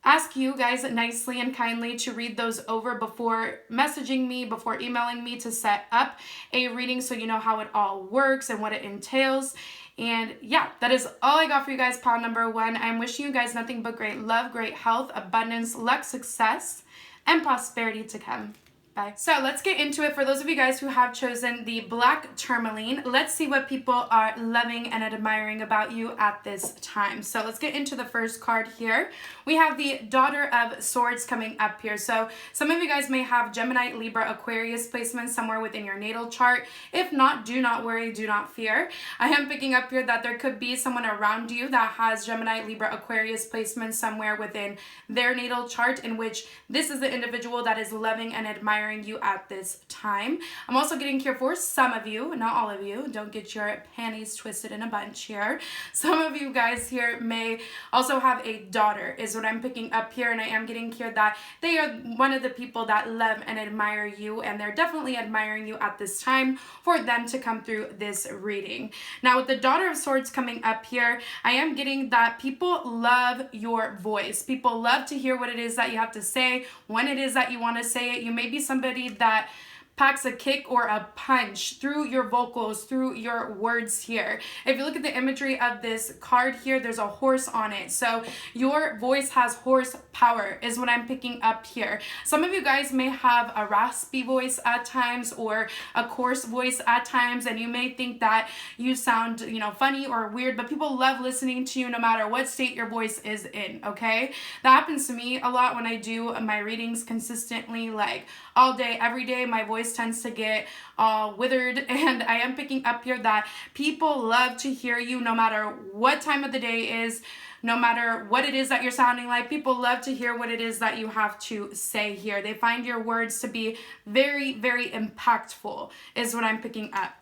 ask you guys nicely and kindly to read those over before messaging me, before emailing me to set up a reading so you know how it all works and what it entails. And yeah, that is all I got for you guys, pile number 1. I'm wishing you guys nothing but great love, great health, abundance, luck, success, and prosperity to come. Bye. So let's get into it. For those of you guys who have chosen the black tourmaline, let's see what people are loving and admiring about you at this time. So let's get into the first card here. We have the Daughter of Swords coming up here. So some of you guys may have Gemini, Libra, Aquarius placement somewhere within your natal chart. If not, do not worry, do not fear. I am picking up here that there could be someone around you that has Gemini, Libra, Aquarius placement somewhere within their natal chart, in which this is the individual that is loving and admiring you at this time. I'm also getting here for some of you, not all of you, don't get your panties twisted in a bunch here. Some of you guys here may also have a daughter is what I'm picking up here, and I am getting here that they are one of the people that love and admire you, and they're definitely admiring you at this time for them to come through this reading. Now with the Daughter of Swords coming up here, I am getting that people love your voice. People love to hear what it is that you have to say, when it is that you want to say it. You may be somebody that packs a kick or a punch through your vocals, through your words here. If you look at the imagery of this card here, there's a horse on it. So your voice has horsepower is what I'm picking up here. Some of you guys may have a raspy voice at times or a coarse voice at times, and you may think that you sound, funny or weird, but people love listening to you no matter what state your voice is in, okay? That happens to me a lot when I do my readings consistently, like all day, every day. My voice tends to get all withered, and I am picking up here that people love to hear you no matter what time of the day is, no matter what it is that you're sounding like. People love to hear what it is that you have to say here. They find your words to be very, very impactful is what I'm picking up.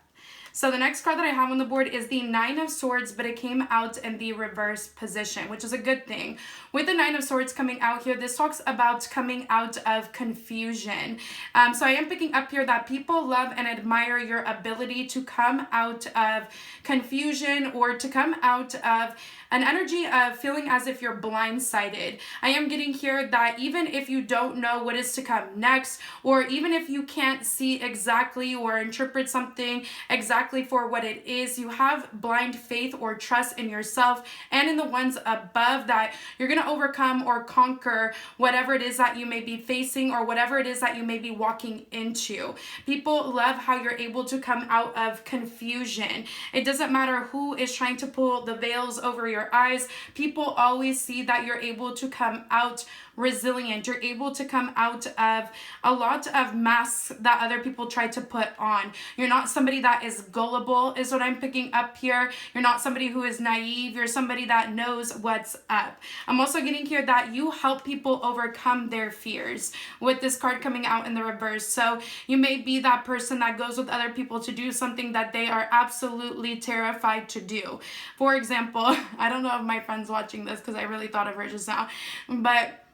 So the next card that I have on the board is the Nine of Swords, but it came out in the reverse position, which is a good thing. With the Nine of Swords coming out here, this talks about coming out of confusion. So I am picking up here that people love and admire your ability to come out of confusion or to come out of an energy of feeling as if you're blindsided. I am getting here that even if you don't know what is to come next, or even if you can't see exactly or interpret something exactly for what it is, you have blind faith or trust in yourself and in the ones above that you're going to overcome or conquer whatever it is that you may be facing or whatever it is that you may be walking into. People love how you're able to come out of confusion. It doesn't matter who is trying to pull the veils over your eyes. People always see that you're able to come out resilient. You're able to come out of a lot of masks that other people try to put on. You're not somebody that is gullible is what I'm picking up here. You're not somebody who is naive. You're somebody that knows what's up. I'm also getting here that you help people overcome their fears with this card coming out in the reverse. So you may be that person that goes with other people to do something that they are absolutely terrified to do. For example, I don't know if my friend's watching this because I really thought of her just now, but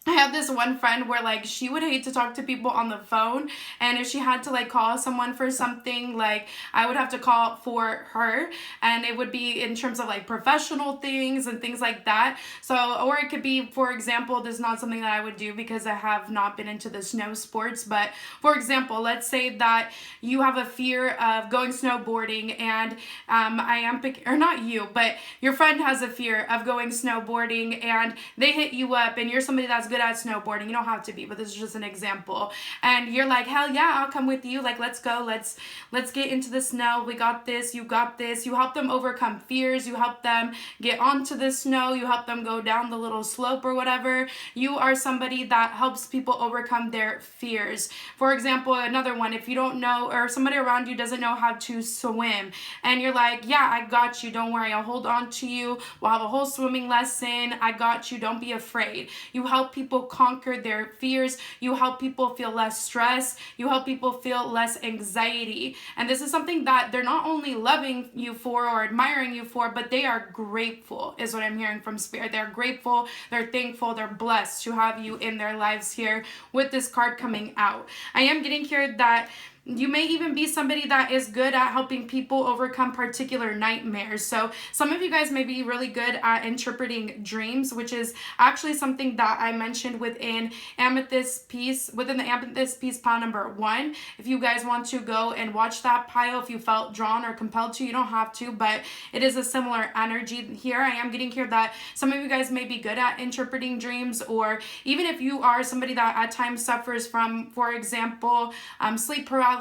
I have this one friend where like she would hate to talk to people on the phone, and if she had to like call someone for something, like I would have to call for her, and it would be in terms of like professional things and things like that. So, or it could be, for example, this is not something that I would do because I have not been into the snow sports, but for example, let's say that you have a fear of going snowboarding, and I am or not you, but your friend has a fear of going snowboarding, and they hit you up, and you're somebody that's good at snowboarding. You don't have to be, but this is just an example. And you're like, hell yeah, I'll come with you. Like, let's go. Let's get into the snow. We got this. You got this. You help them overcome fears. You help them get onto the snow. You help them go down the little slope or whatever. You are somebody that helps people overcome their fears. For example, another one, if you don't know, or somebody around you doesn't know how to swim, and you're like, yeah, I got you. Don't worry. I'll hold on to you. We'll have a whole swimming lesson. I got you. Don't be afraid. You help people conquer their fears. You help people feel less stress. You help people feel less anxiety. And this is something that they're not only loving you for or admiring you for, but they are grateful, is what I'm hearing from Spirit. They're grateful, they're thankful, they're blessed to have you in their lives here with this card coming out. I am getting here that you may even be somebody that is good at helping people overcome particular nightmares. So some of you guys may be really good at interpreting dreams, which is actually something that I mentioned within the Amethyst piece pile number 1. If you guys want to go and watch that pile, if you felt drawn or compelled to, you don't have to, but it is a similar energy here. I am getting here that some of you guys may be good at interpreting dreams, or even if you are somebody that at times suffers from, for example, sleep paralysis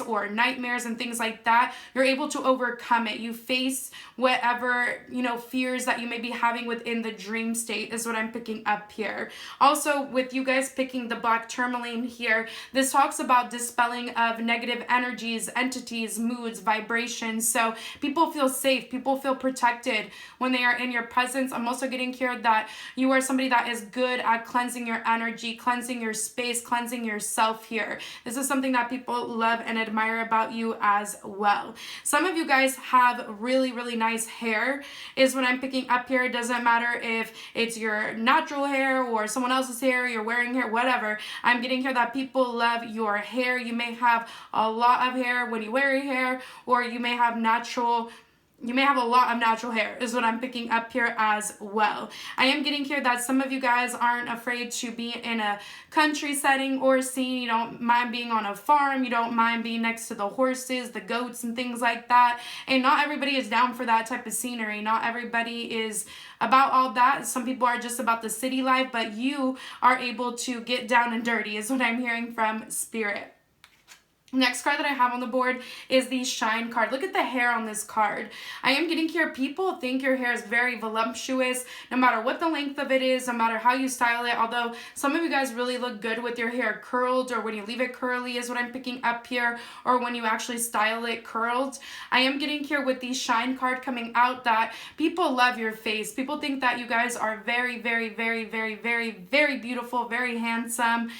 or nightmares and things like that, you're able to overcome it. You face whatever, fears that you may be having within the dream state, is what I'm picking up here. Also, with you guys picking the black tourmaline here, this talks about dispelling of negative energies, entities, moods, vibrations. So people feel safe, people feel protected when they are in your presence. I'm also getting here that you are somebody that is good at cleansing your energy, cleansing your space, cleansing yourself here. This is something that people love and admire about you as well. Some of you guys have really, really nice hair, is what I'm picking up here. It doesn't matter if it's your natural hair or someone else's hair, you're wearing hair, whatever. I'm getting here that people love your hair. You may have a lot of hair when you wear your hair, or you may have a lot of natural hair, is what I'm picking up here as well. I am getting here that some of you guys aren't afraid to be in a country setting or scene. You don't mind being on a farm. You don't mind being next to the horses, the goats, and things like that. And not everybody is down for that type of scenery. Not everybody is about all that. Some people are just about the city life, but you are able to get down and dirty, is what I'm hearing from Spirit. Next card that I have on the board is the Shine card. Look at the hair on this card. I am getting here, people think your hair is very voluptuous, no matter what the length of it is, no matter how you style it. Although some of you guys really look good with your hair curled, or when you leave it curly, is what I'm picking up here, or when you actually style it curled. I am getting here with the Shine card coming out that people love your face. People think that you guys are very, very, very, very, very, very beautiful, very handsome,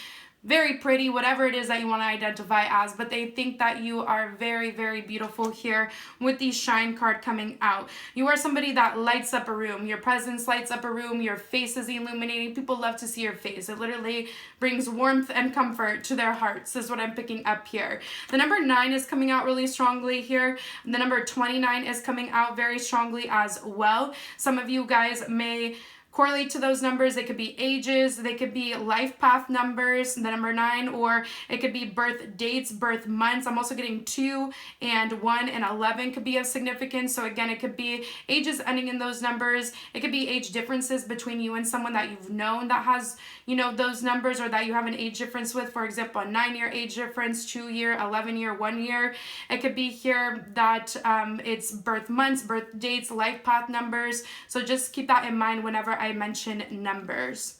very pretty, whatever it is that you want to identify as, but they think that you are very, very beautiful here with the Shine card coming out. You are somebody that lights up a room. Your presence lights up a room. Your face is illuminating. People love to see your face. It literally brings warmth and comfort to their hearts, is what I'm picking up here. The number 9 is coming out really strongly here. The number 29 is coming out very strongly as well. Some of you guys may correlate to those numbers. They could be ages, they could be life path numbers, the number 9, or it could be birth dates, birth months. I'm also getting 2 and 1 and 11 could be of significance. So again, it could be ages ending in those numbers. It could be age differences between you and someone that you've known that has, those numbers, or that you have an age difference with. For example, a 9-year age difference, 2-year, 11-year, 1 year. It could be here that it's birth months, birth dates, life path numbers. So just keep that in mind whenever I mention numbers.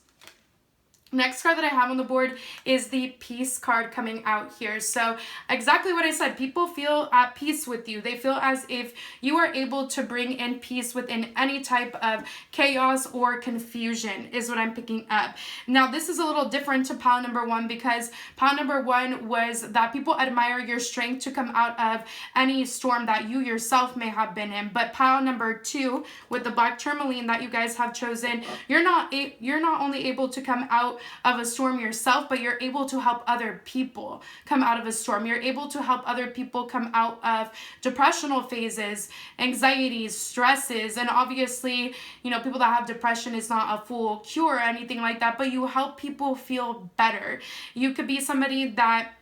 Next card that I have on the board is the Peace card coming out here. So exactly what I said, people feel at peace with you. They feel as if you are able to bring in peace within any type of chaos or confusion, is what I'm picking up. Now, this is a little different to pile number 1, because pile number 1 was that people admire your strength to come out of any storm that you yourself may have been in. But pile number 2, with the black tourmaline that you guys have chosen, you're not only able to come out of a storm yourself, but you're able to help other people come out of a storm. You're able to help other people come out of depressional phases, anxieties, stresses, and obviously, you know, people that have depression is not a full cure or anything like that, but you help people feel better. You could be somebody that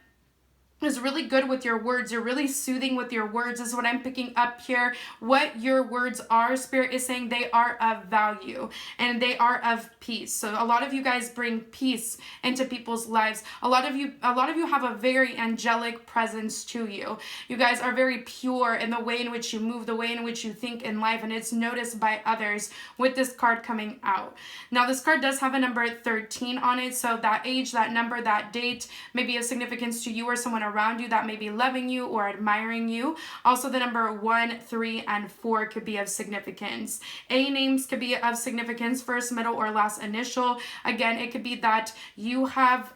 is really good with your words. You're really soothing with your words is what I'm picking up here. What your words are, Spirit is saying they are of value and they are of peace. So a lot of you guys bring peace into people's lives. A lot of you have a very angelic presence to you. You guys are very pure in the way in which you move, the way in which you think in life, and it's noticed by others with this card coming out. Now this card does have a number 13 on it, so that age, that number, that date may be of significance to you or someone around you that may be loving you or admiring you. Also, the number 1, 3, and 4 could be of significance. A names could be of significance, first, middle, or last initial. Again, it could be that you have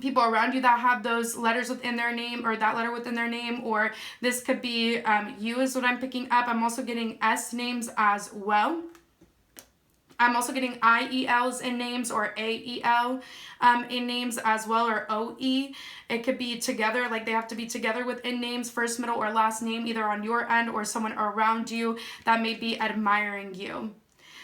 people around you that have those letters within their name or that letter within their name, or this could be you is what I'm picking up. I'm also getting S names as well. I'm also getting IELs in names or AEL in names as well, or OE. It could be together, like they have to be together within names, first, middle, or last name, either on your end or someone around you that may be admiring you.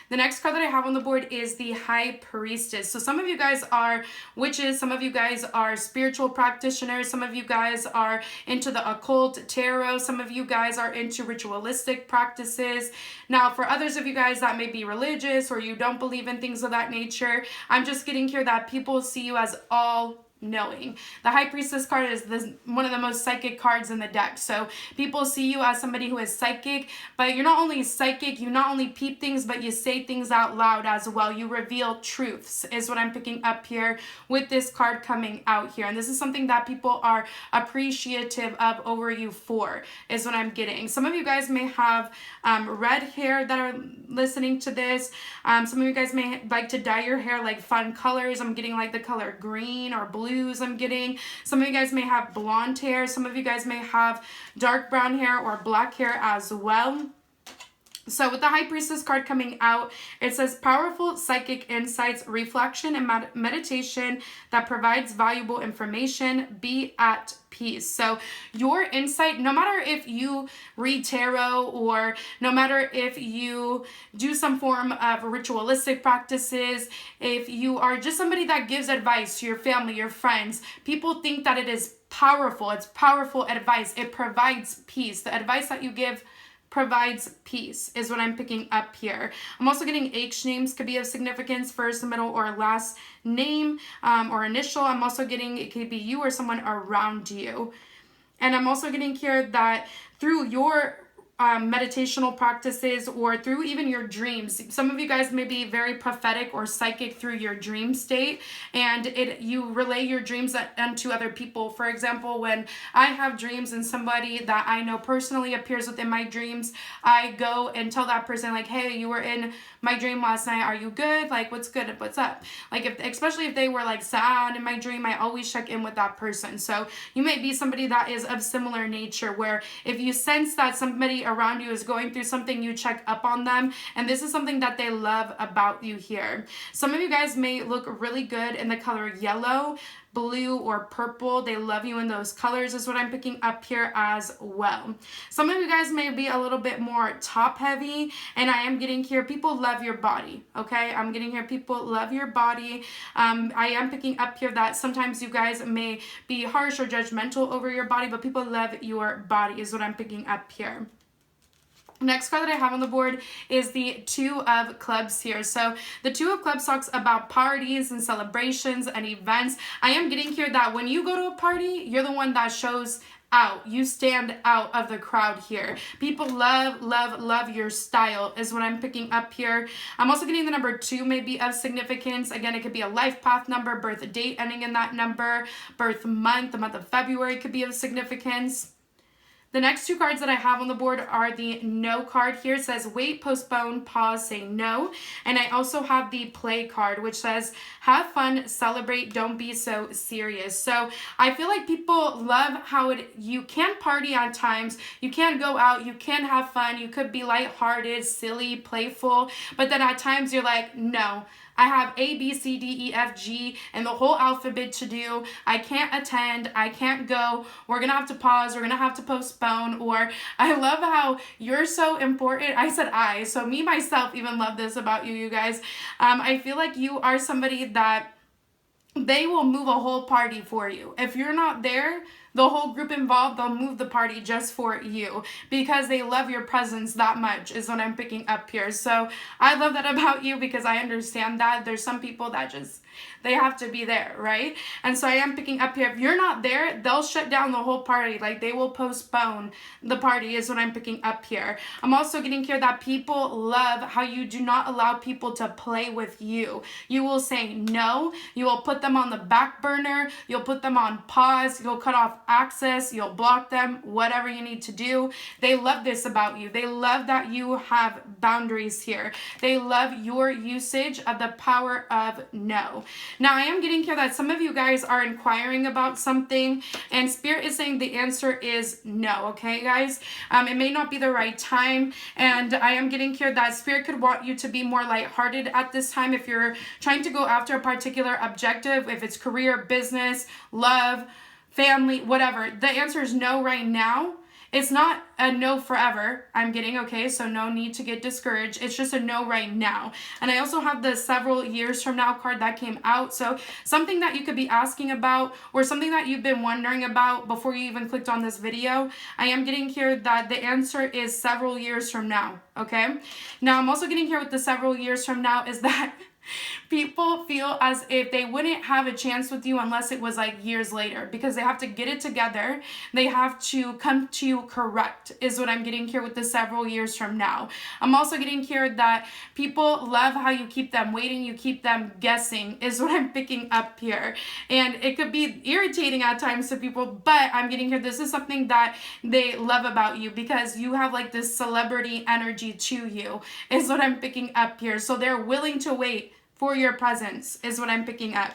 The next card that I have on the board is the High Priestess. So some of you guys are witches, some of you guys are spiritual practitioners, some of you guys are into the occult, tarot, some of you guys are into ritualistic practices. Now, for others of you guys that may be religious or you don't believe in things of that nature, I'm just getting here that people see you as all knowing. The High Priestess card is one of the most psychic cards in the deck. So people see you as somebody who is psychic, but you're not only psychic, you not only peep things, but you say things out loud as well. You reveal truths is what I'm picking up here with this card coming out here. And this is something that people are appreciative of over you for, is what I'm getting. Some of you guys may have red hair that are listening to this. Some of you guys may like to dye your hair like fun colors. I'm getting like the color green or blues. I'm getting. Some of you guys may have blonde hair. Some of you guys may have dark brown hair or black hair as well. So with the High Priestess card coming out, it says powerful psychic insights, reflection, and meditation that provides valuable information. Be at peace. So your insight, no matter if you read tarot or no matter if you do some form of ritualistic practices, if you are just somebody that gives advice to your family, your friends, people think that it is powerful. It's powerful advice. It provides peace. The advice that you give provides peace is what I'm picking up here. I'm also getting H names could be of significance, first, middle, or last name or initial. I'm also getting it could be you or someone around you. And I'm also getting here that through your meditational practices or through even your dreams. Some of you guys may be very prophetic or psychic through your dream state, and you relay your dreams unto other people. For example, when I have dreams and somebody that I know personally appears within my dreams, I go and tell that person like, hey, you were in my dream last night. Are you good? Like, what's good? What's up? Like, especially if they were like sad in my dream, I always check in with that person. So you may be somebody that is of similar nature, where if you sense that somebody around you is going through something, you check up on them, and this is something that they love about you here. Some of you guys may look really good in the color yellow, blue, or purple. They love you in those colors is what I'm picking up here as well. Some of you guys may be a little bit more top heavy, and I am getting here people love your body. Okay, I'm getting here people love your body. I am picking up here that sometimes you guys may be harsh or judgmental over your body, but people love your body is what I'm picking up here. Next card that I have on the board is the Two of Clubs here. So the Two of Clubs talks about parties and celebrations and events. I am getting here that when you go to a party, you're the one that shows out. You stand out of the crowd here. People love, love, love your style is what I'm picking up here. I'm also getting the number 2 may be of significance. Again, it could be a life path number, birth date ending in that number, birth month, the month of February could be of significance. The next 2 cards that I have on the board are the no card here. It says wait, postpone, pause, say no. And I also have the play card, which says have fun, celebrate, don't be so serious. So I feel like people love how you can party at times, you can go out, you can have fun, you could be lighthearted, silly, playful, but then at times you're like, no, I have A, B, C, D, E, F, G, and the whole alphabet to do. I can't attend. I can't go. We're going to have to pause. We're going to have to postpone. Or I love how you're so important. I said I. So me, myself, even love this about you, you guys. I feel like you are somebody that they will move a whole party for you. If you're not there, the whole group involved, they'll move the party just for you because they love your presence that much is what I'm picking up here. So I love that about you because I understand that there's some people that just, they have to be there, right? And so I am picking up here. If you're not there, they'll shut down the whole party. Like they will postpone the party is what I'm picking up here. I'm also getting here that people love how you do not allow people to play with you. You will say no. You will put them on the back burner. You'll put them on pause. You'll cut off access. You'll block them, whatever you need to do. They love this about you. They love that you have boundaries here. They love your usage of the power of no. Now, I am getting here that some of you guys are inquiring about something, and Spirit is saying the answer is no, okay, guys? It may not be the right time, and I am getting here that Spirit could want you to be more lighthearted at this time if you're trying to go after a particular objective, if it's career, business, love, family, whatever. The answer is no right now. It's not a no forever, I'm getting, okay? So no need to get discouraged. It's just a no right now. And I also have the several years from now card that came out. So something that you could be asking about or something that you've been wondering about before you even clicked on this video, I am getting here that the answer is several years from now, okay? Now, I'm also getting here with the several years from now is that people feel as if they wouldn't have a chance with you unless it was like years later because they have to get it together. They have to come to you correct is what I'm getting here with the several years from now. I'm also getting here that people love how you keep them waiting, you keep them guessing is what I'm picking up here. And it could be irritating at times to people, but I'm getting here this is something that they love about you because you have like this celebrity energy to you is what I'm picking up here. So they're willing to wait for your presence is what I'm picking up.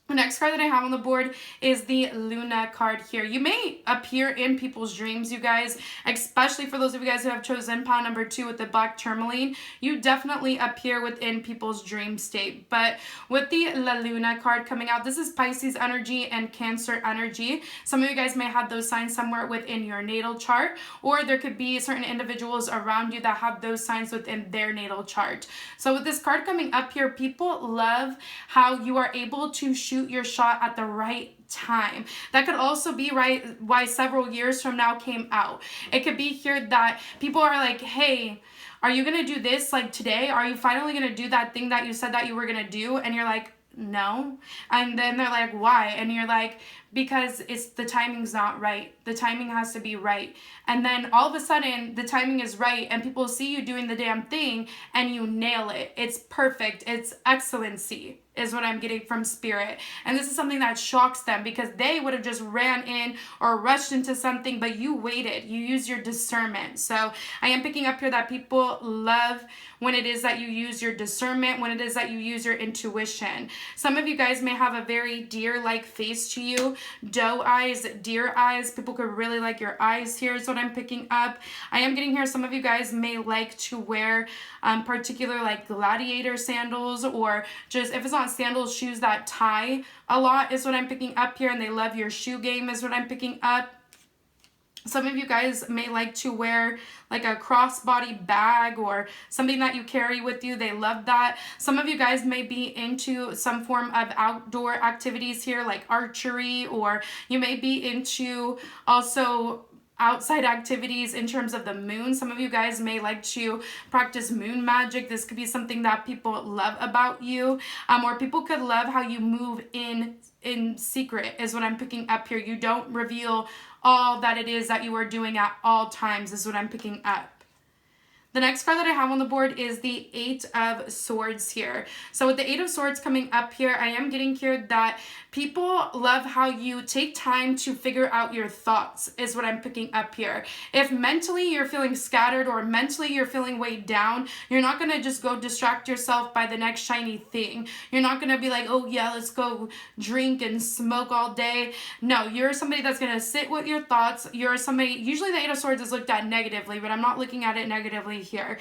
The next card that I have on the board is the Luna card here. You may appear in people's dreams, you guys, especially for those of you guys who have chosen pile number 2 with the black Tourmaline. You definitely appear within people's dream state. But with the La Luna card coming out, this is Pisces energy and Cancer energy. Some of you guys may have those signs somewhere within your natal chart, or there could be certain individuals around you that have those signs within their natal chart. So with this card coming up here, people love how you are able to shoot your shot at the right time. That could also be right why several years from now came out. It could be here that people are like, hey, are you going to do this like today? Are you finally going to do that thing that you said that you were going to do? And you're like, no. And then they're like, why? And you're like, because the timing's not right. The timing has to be right. And then all of a sudden the timing is right and people see you doing the damn thing and you nail it. It's perfect. It's excellency is what I'm getting from Spirit. And this is something that shocks them because they would have just ran in or rushed into something, but you waited. You use your discernment. So I am picking up here that people love when it is that you use your discernment, when it is that you use your intuition. Some of you guys may have a very deer-like face to you. Doe eyes, deer eyes. People could really like your eyes here is what I'm picking up. I am getting here some of you guys may like to wear particular like gladiator sandals, or just if it's not sandals, shoes that tie a lot is what I'm picking up here, and they love your shoe game is what I'm picking up. Some of you guys may like to wear like a crossbody bag or something that you carry with you. They love that. Some of you guys may be into some form of outdoor activities here like archery, or you may be into also outside activities in terms of the moon. Some of you guys may like to practice moon magic. This could be something that people love about you, or people could love how you move in secret is what I'm picking up here. You don't reveal all that it is that you are doing at all times is what I'm picking up. The next card that I have on the board is the Eight of Swords here. So with the Eight of Swords coming up here, I am getting here that people love how you take time to figure out your thoughts is what I'm picking up here. If mentally you're feeling scattered or mentally you're feeling weighed down, you're not going to just go distract yourself by the next shiny thing. You're not going to be like, oh yeah, let's go drink and smoke all day. No, you're somebody that's going to sit with your thoughts. You're somebody, usually the Eight of Swords is looked at negatively, but I'm not looking at it negatively here.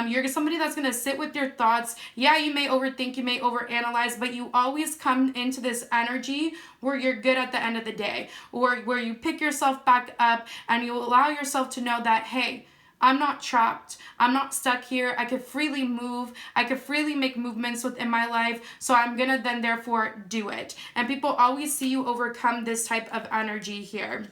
You're somebody that's going to sit with your thoughts. Yeah, you may overthink, you may overanalyze, but you always come into this energy where you're good at the end of the day, or where you pick yourself back up and you allow yourself to know that, hey, I'm not trapped. I'm not stuck here. I could freely move. I could freely make movements within my life. So I'm going to then therefore do it. And people always see you overcome this type of energy here.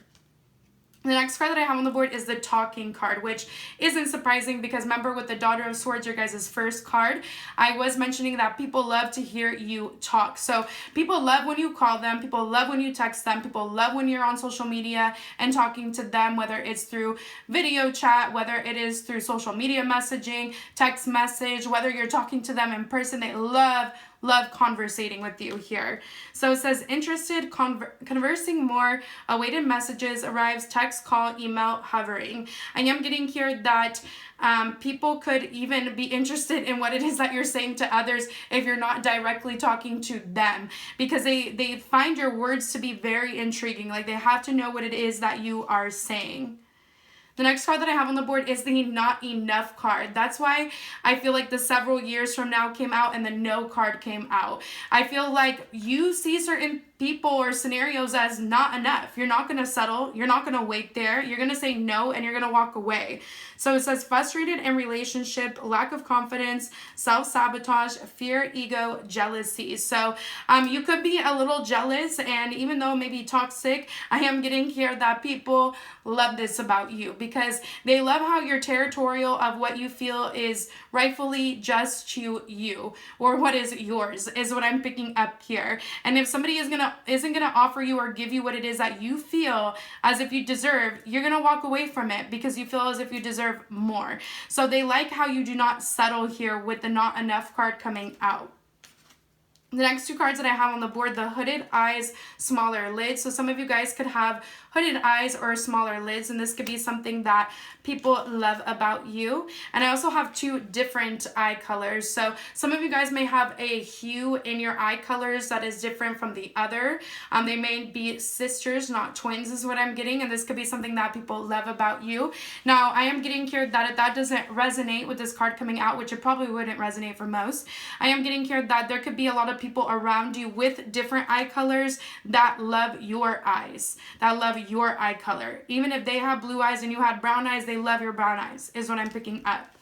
The next card that I have on the board is the Talking card, which isn't surprising because remember with the Daughter of Swords, your guys' first card, I was mentioning that people love to hear you talk. So people love when you call them, people love when you text them, people love when you're on social media and talking to them, whether it's through video chat, whether it is through social media messaging, text message, whether you're talking to them in person. They love conversating with you here. So it says interested, conversing more, awaited messages, arrives, text, call, email, hovering. I am getting here that people could even be interested in what it is that you're saying to others if you're not directly talking to them, because they find your words to be very intriguing. Like they have to know what it is that you are saying. The next card that I have on the board is the Not Enough card. That's why I feel like the several years from now came out and the No card came out. I feel like you see certain people or scenarios as not enough. You're not going to settle. You're not going to wait there. You're going to say no and you're going to walk away. So it says frustrated in relationship, lack of confidence, self-sabotage, fear, ego, jealousy. So you could be a little jealous, and even though it may be toxic, I am getting here that people love this about you because they love how you're territorial of what you feel is rightfully just to you, or what is yours is what I'm picking up here. And if somebody isn't gonna offer you or give you what it is that you feel as if you deserve, you're gonna walk away from it because you feel as if you deserve more. So they like how you do not settle here with the Not Enough card coming out. The next two cards that I have on the board, the Hooded Eyes, Smaller Lids. So some of you guys could have hooded eyes or smaller lids, and this could be something that people love about you. And I also have two different eye colors. So some of you guys may have a hue in your eye colors that is different from the other. They may be sisters, not twins is what I'm getting, and this could be something that people love about you. Now, I am getting here that if that doesn't resonate with this card coming out, which it probably wouldn't resonate for most, I am getting here that there could be a lot of people around you with different eye colors that love your eyes, that love your eye color. Even if they have blue eyes and you had brown eyes, they love your brown eyes is what I'm picking up.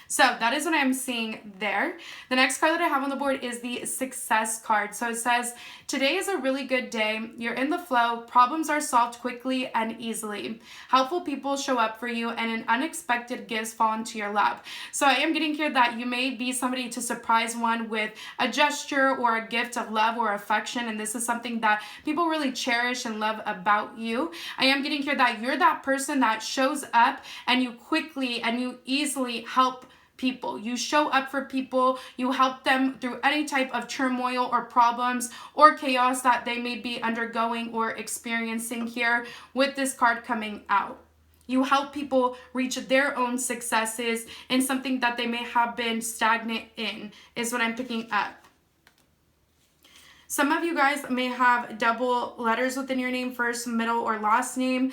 So that is what I'm seeing there. The next card that I have on the board is the Success card. So it says, today is a really good day. You're in the flow. Problems are solved quickly and easily. Helpful people show up for you and an unexpected gifts fall into your lap. So I am getting here that you may be somebody to surprise one with a gesture or a gift of love or affection. And this is something that people really cherish and love about you. I am getting here that you're that person that shows up and you quickly and you easily help people. You show up for people, you help them through any type of turmoil or problems or chaos that they may be undergoing or experiencing here with this card coming out. You help people reach their own successes in something that they may have been stagnant in, is what I'm picking up. Some of you guys may have double letters within your name, first, middle, or last name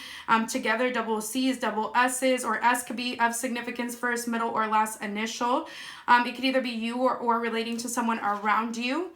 together, double C's, double S's, or S could be of significance, first, middle, or last initial. It could either be you or relating to someone around you.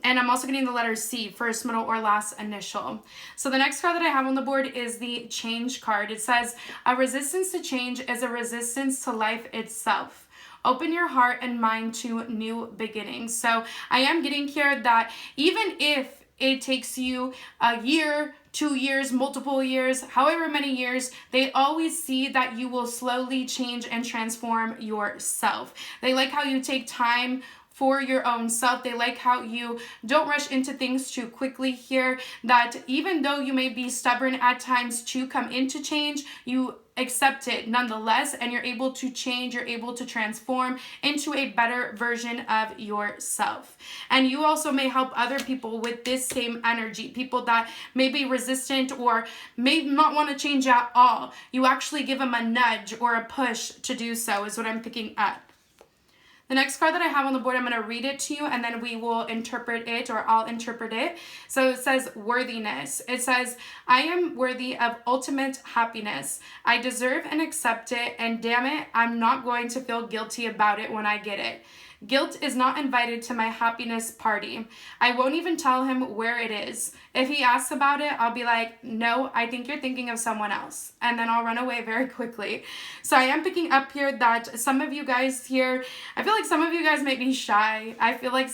And I'm also getting the letter C, first, middle, or last initial. So the next card that I have on the board is the Change card. It says, a resistance to change is a resistance to life itself. Open your heart and mind to new beginnings. So I am getting here that even if it takes you a year, 2 years, multiple years, however many years, they always see that you will slowly change and transform yourself. They like how you take time for your own self. They like how you don't rush into things too quickly here, that even though you may be stubborn at times to come into change, you accept it nonetheless, and you're able to change, you're able to transform into a better version of yourself. And you also may help other people with this same energy, people that may be resistant or may not want to change at all. You actually give them a nudge or a push to do so, is what I'm picking up. The The next card that I have on the board, I'm going to read it to you and then we will interpret it, or I'll interpret it. So it says worthiness. It says, I am worthy of ultimate happiness. I deserve and accept it, and damn it, I'm not going to feel guilty about it when I get it. Guilt is not invited to my happiness party. I won't even tell him where it is. If he asks about it, I'll be like, no, I think you're thinking of someone else. And then I'll run away very quickly. So I am picking up here that some of you guys here, I feel like some of you guys might be shy. I feel like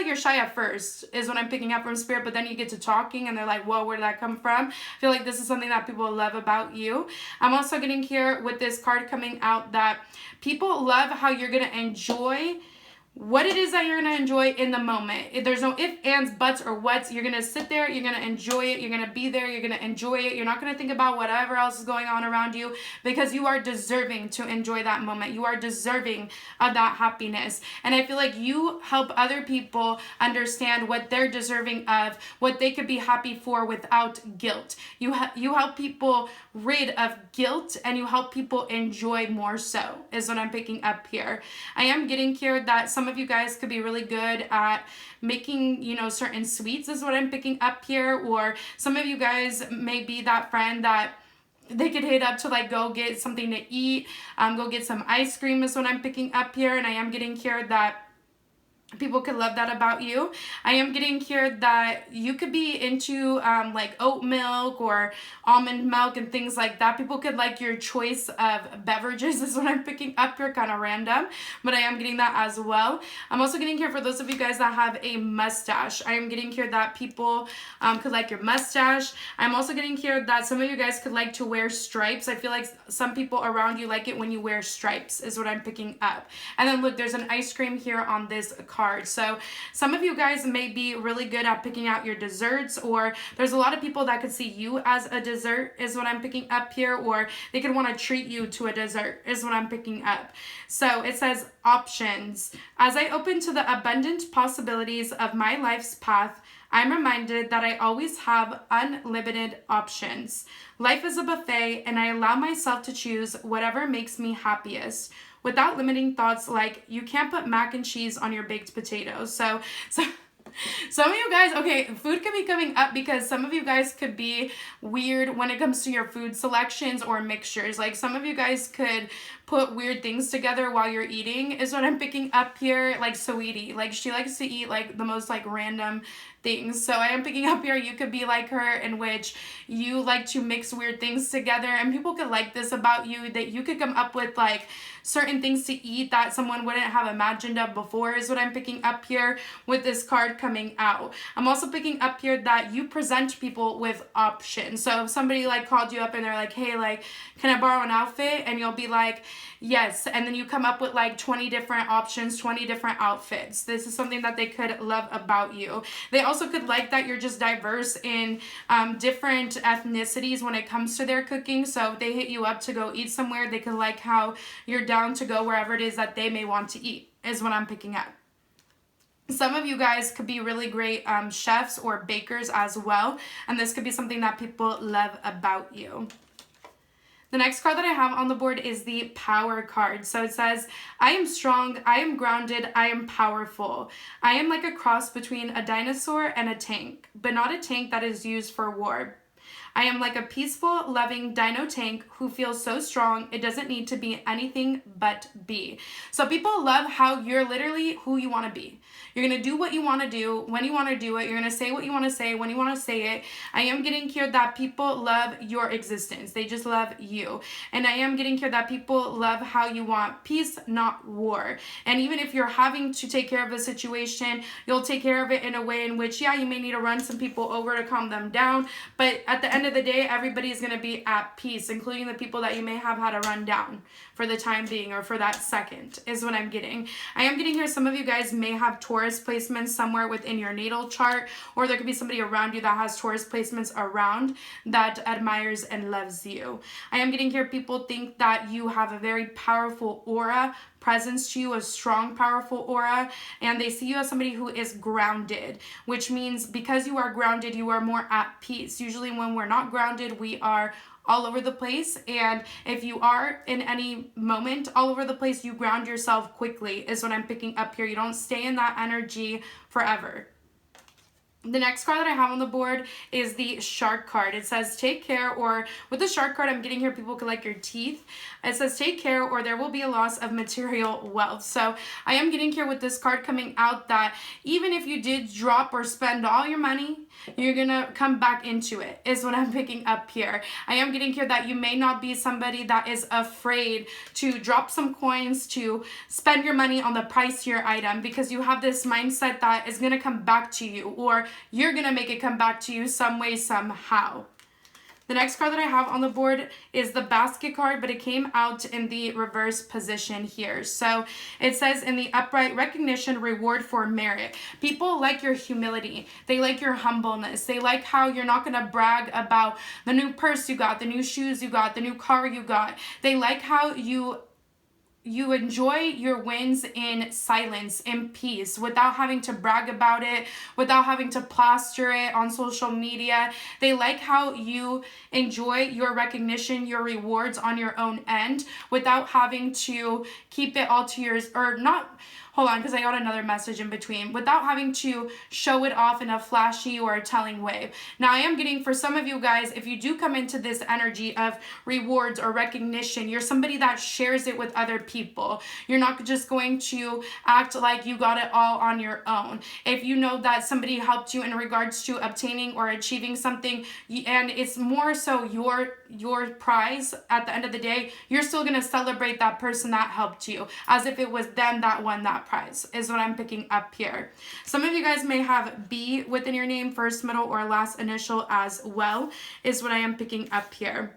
you're shy at first is what I'm picking up from Spirit, but then you get to talking and they're like, whoa, where did that come from? I feel like this is something that people love about you. I'm also getting here with this card coming out that people love how you're going to enjoy what it is that you're going to enjoy in the moment. There's no ifs, ands, buts, or whats. You're going to sit there. You're going to enjoy it. You're going to be there. You're going to enjoy it. You're not going to think about whatever else is going on around you, because you are deserving to enjoy that moment. You are deserving of that happiness. And I feel like you help other people understand what they're deserving of, what they could be happy for without guilt. You help people rid of guilt, and you help people enjoy more so, is what I'm picking up here. I am getting here that some of you guys could be really good at making, certain sweets, is what I'm picking up here. Or some of you guys may be that friend that they could hit up to like go get something to eat, go get some ice cream, is what I'm picking up here. And I am getting here that people could love that about you. I am getting here that you could be into like oat milk or almond milk and things like that. People could like your choice of beverages, is what I'm picking up here, kind of random, but I am getting that as well. I'm also getting here for those of you guys that have a mustache. I am getting here that people could like your mustache. I'm also getting here that some of you guys could like to wear stripes. I feel like some people around you like it when you wear stripes, is what I'm picking up. And then look, there's an ice cream here on this card. So some of you guys may be really good at picking out your desserts, or there's a lot of people that could see you as a dessert, is what I'm picking up here, or they could want to treat you to a dessert, is what I'm picking up. So it says options. As I open to the abundant possibilities of my life's path, I'm reminded that I always have unlimited options. Life is a buffet, and I allow myself to choose whatever makes me happiest, without limiting thoughts like, you can't put mac and cheese on your baked potatoes. So some of you guys, okay, food could be coming up because some of you guys could be weird when it comes to your food selections or mixtures. Like some of you guys could put weird things together while you're eating, is what I'm picking up here. Like Sweetie, like she likes to eat like the most like random things. So I am picking up here, you could be like her, in which you like to mix weird things together, and people could like this about you, that you could come up with like certain things to eat that someone wouldn't have imagined of before, is what I'm picking up here with this card coming out. I'm also picking up here that you present people with options. So if somebody like called you up and they're like, hey, like, can I borrow an outfit? And you'll be like, yes. And then you come up with like 20 different options, 20 different outfits. This is something that they could love about you. They also could like that you're just diverse in different ethnicities when it comes to their cooking. So if they hit you up to go eat somewhere, they could like how you're down to go wherever it is that they may want to eat, is what I'm picking up. Some of you guys could be really great chefs or bakers as well, and this could be something that people love about you. The next card that I have on the board is the Power card. So it says, I am strong, I am grounded, I am powerful. I am like a cross between a dinosaur and a tank, but not a tank that is used for war. I am like a peaceful, loving dino tank who feels so strong it doesn't need to be anything but be. So people love how you're literally who you want to be. You're going to do what you want to do when you want to do it. You're going to say what you want to say when you want to say it. I am getting here that people love your existence. They just love you. And I am getting here that people love how you want peace, not war. And even if you're having to take care of a situation, you'll take care of it in a way in which, yeah, you may need to run some people over to calm them down. But at the end of the day, everybody's going to be at peace, including the people that you may have had to run down for the time being or for that second, is what I'm getting. I am getting here some of you guys may have Taurus placements somewhere within your natal chart, or there could be somebody around you that has Taurus placements around that admires and loves you. I am getting here people think that you have a very powerful aura, presence to you, a strong, powerful aura, and they see you as somebody who is grounded, which means because you are grounded, you are more at peace. Usually when we're not grounded, we are all over the place. And if you are in any moment all over the place, you ground yourself quickly is what I'm picking up here. You don't stay in that energy forever. The next card that I have on the board is the shark card. It says take care, or with the shark card I'm getting here, people could like your teeth. It says take care or there will be a loss of material wealth. So I am getting here with this card coming out that even if you did drop or spend all your money, you're gonna come back into it is what I'm picking up here. I am getting here that you may not be somebody that is afraid to drop some coins, to spend your money on the pricier item, because you have this mindset that is gonna come back to you, or you're gonna make it come back to you some way, somehow. The next card that I have on the board is the basket card, but it came out in the reverse position here. So it says in the upright, recognition, reward for merit. People like your humility. They like your humbleness. They like how you're not going to brag about the new purse you got, the new shoes you got, the new car you got. They like how you enjoy your wins in silence, in peace, without having to brag about it, without having to plaster it on social media. They like how you enjoy your recognition, your rewards on your own end, without having to keep it all to yours, or not. Hold on, because I got another message in between. Without having to show it off in a flashy or a telling way. Now, I am getting, for some of you guys, if you do come into this energy of rewards or recognition, you're somebody that shares it with other people. You're not just going to act like you got it all on your own. If you know that somebody helped you in regards to obtaining or achieving something, and it's more so your prize at the end of the day, you're still going to celebrate that person that helped you as if it was them that won that prize is what I'm picking up here. Some of you guys may have B within your name, first, middle, or last initial as well, is what I am picking up here.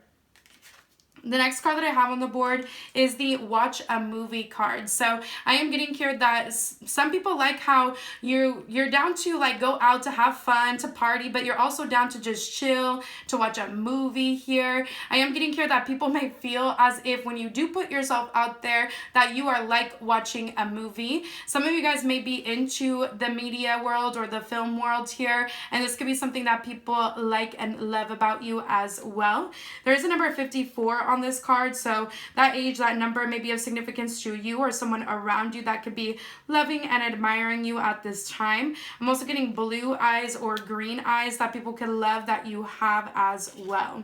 The next card that I have on the board is the watch a movie card. So I am getting here that some people like how you're down to like go out to have fun, to party, but you're also down to just chill, to watch a movie here. I am getting here that people may feel as if when you do put yourself out there that you are like watching a movie. Some of you guys may be into the media world or the film world here, and this could be something that people like and love about you as well. There is a number 54 on this card, so that age, that number may be of significance to you or someone around you that could be loving and admiring you at this time. I'm also getting blue eyes or green eyes that people can love that you have as well.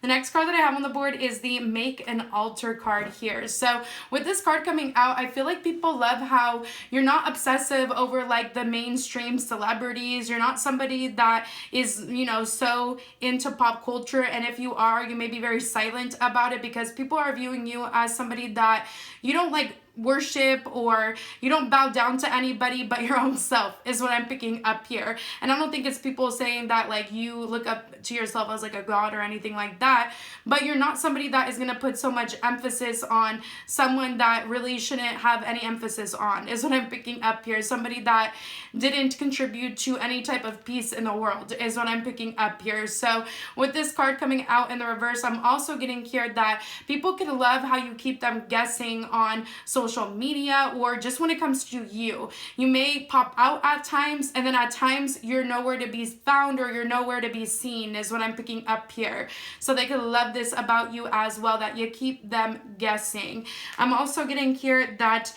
The next card that I have on the board is the Make an Altar card here. So with this card coming out, I feel like people love how you're not obsessive over like the mainstream celebrities. You're not somebody that is, you know, so into pop culture. And if you are, you may be very silent about it because people are viewing you as somebody that you don't like worship, or you don't bow down to anybody but your own self is what I'm picking up here. And I don't think it's people saying that like you look up to yourself as like a god or anything like that, but you're not somebody that is going to put so much emphasis on someone that really shouldn't have any emphasis on is what I'm picking up here. Somebody that didn't contribute to any type of peace in the world is what I'm picking up here. So with this card coming out in the reverse, I'm also getting here that people can love how you keep them guessing on social media, or just when it comes to you. You may pop out at times, and then at times you're nowhere to be found or you're nowhere to be seen is what I'm picking up here. So they can love this about you as well, that you keep them guessing. I'm also getting here that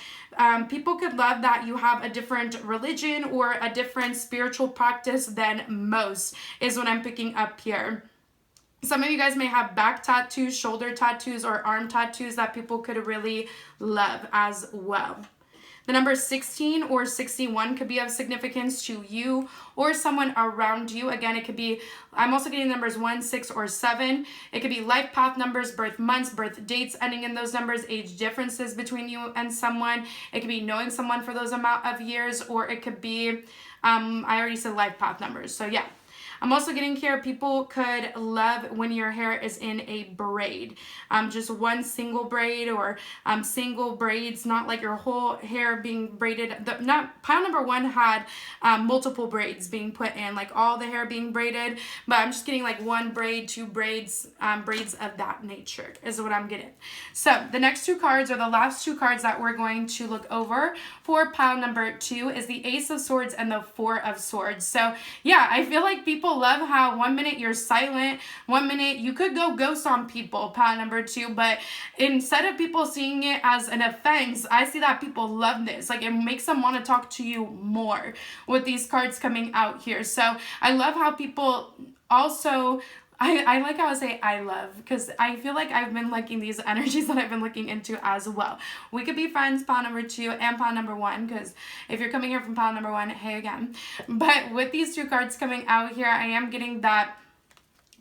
people could love that you have a different religion or a different spiritual practice than most is what I'm picking up here. Some of you guys may have back tattoos, shoulder tattoos, or arm tattoos that people could really love as well. The number 16 or 61 could be of significance to you or someone around you. Again, it could be, I'm also getting numbers 1, 6, or 7. It could be life path numbers, birth months, birth dates ending in those numbers, age differences between you and someone. It could be knowing someone for those amount of years, or it could be, I already said life path numbers. So yeah. I'm also getting here, people could love when your hair is in a braid. Just one single braid, or single braids, not like your whole hair being braided. Pile number 1 had multiple braids being put in, like all the hair being braided, but I'm just getting like 1 braid, 2 braids, braids of that nature is what I'm getting. So the next 2 cards, or the last 2 cards that we're going to look over for pile number 2, is the Ace of Swords and the 4 of Swords. So yeah, I feel like people love how one minute you're silent, one minute you could go ghost on people, pile number 2, but instead of people seeing it as an offense, I see that people love this. Like, it makes them want to talk to you more with these cards coming out here. So I love how people also, I like how I say I love, because I feel like I've been liking these energies that I've been looking into as well. We could be friends, pile number 2 and pile number 1, because if you're coming here from pile number 1, hey again. But with these 2 cards coming out here, I am getting that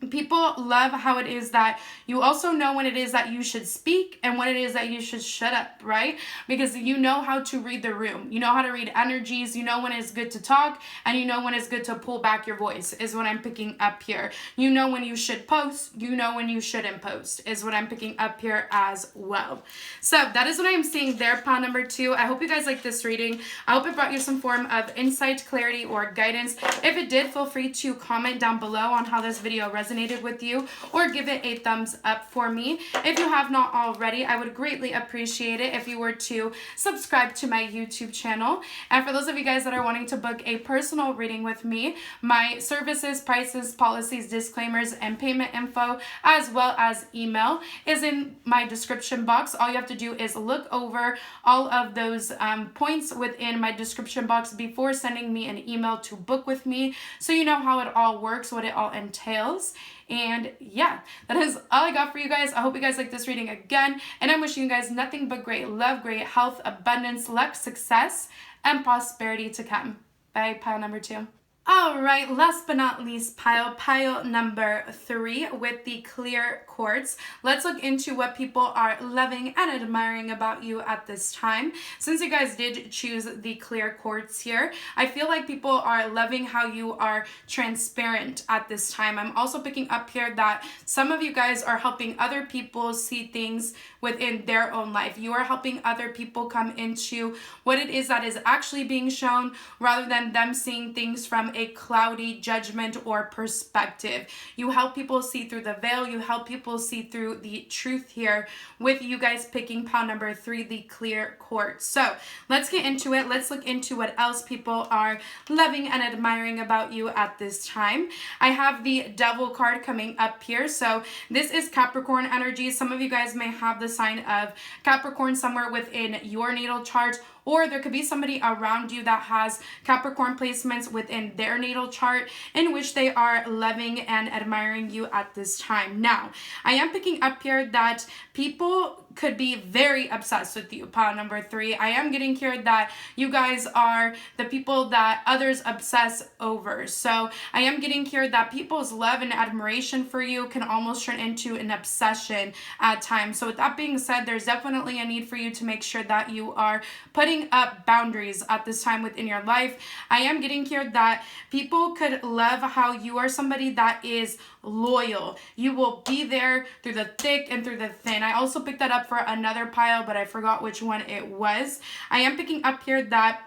people love how it is that you also know when it is that you should speak and when it is that you should shut up, right? Because you know how to read the room. You know how to read energies. You know when it's good to talk, and you know when it's good to pull back your voice, is what I'm picking up here. You know when you should post. You know when you shouldn't post, is what I'm picking up here as well. So that is what I am seeing there, pile number 2. I hope you guys like this reading. I hope it brought you some form of insight, clarity, or guidance. If it did, feel free to comment down below on how this video resonated with you, or give it a thumbs up for me. If you have not already, I would greatly appreciate it if you were to subscribe to my YouTube channel. And for those of you guys that are wanting to book a personal reading with me, my services, prices, policies, disclaimers, and payment info, as well as email, is in my description box. All you have to do is look over all of those points within my description box before sending me an email to book with me, so you know how it all works, what it all entails. And yeah, that is all I got for you guys. I hope you guys like this reading again, and I'm wishing you guys nothing but great love, great health, abundance, luck, success, and prosperity to come. Bye, pile number 2. All right, last but not least, pile number 3 with the clear quartz. Let's look into what people are loving and admiring about you at this time. Since you guys did choose the clear quartz here, I feel like people are loving how you are transparent at this time. I'm also picking up here that some of you guys are helping other people see things within their own life. You are helping other people come into what it is that is actually being shown, rather than them seeing things from a cloudy judgment or perspective. You help people see through the veil. You help people see through the truth here, with you guys picking pile number 3, the clear quartz. So let's get into it. Let's look into what else people are loving and admiring about you at this time. I have the Devil card coming up here. So this is Capricorn energy. Some of you guys may have the sign of Capricorn somewhere within your natal chart, or there could be somebody around you that has Capricorn placements within their natal chart, in which they are loving and admiring you at this time. Now, I am picking up here that people could be very obsessed with you, pile number 3. I am getting here that you guys are the people that others obsess over. So I am getting here that people's love and admiration for you can almost turn into an obsession at times. So with that being said, there's definitely a need for you to make sure that you are putting up boundaries at this time within your life. I am getting here that people could love how you are somebody that is loyal. You will be there through the thick and through the thin. I also picked that up for another pile, but I forgot which one it was. I am picking up here that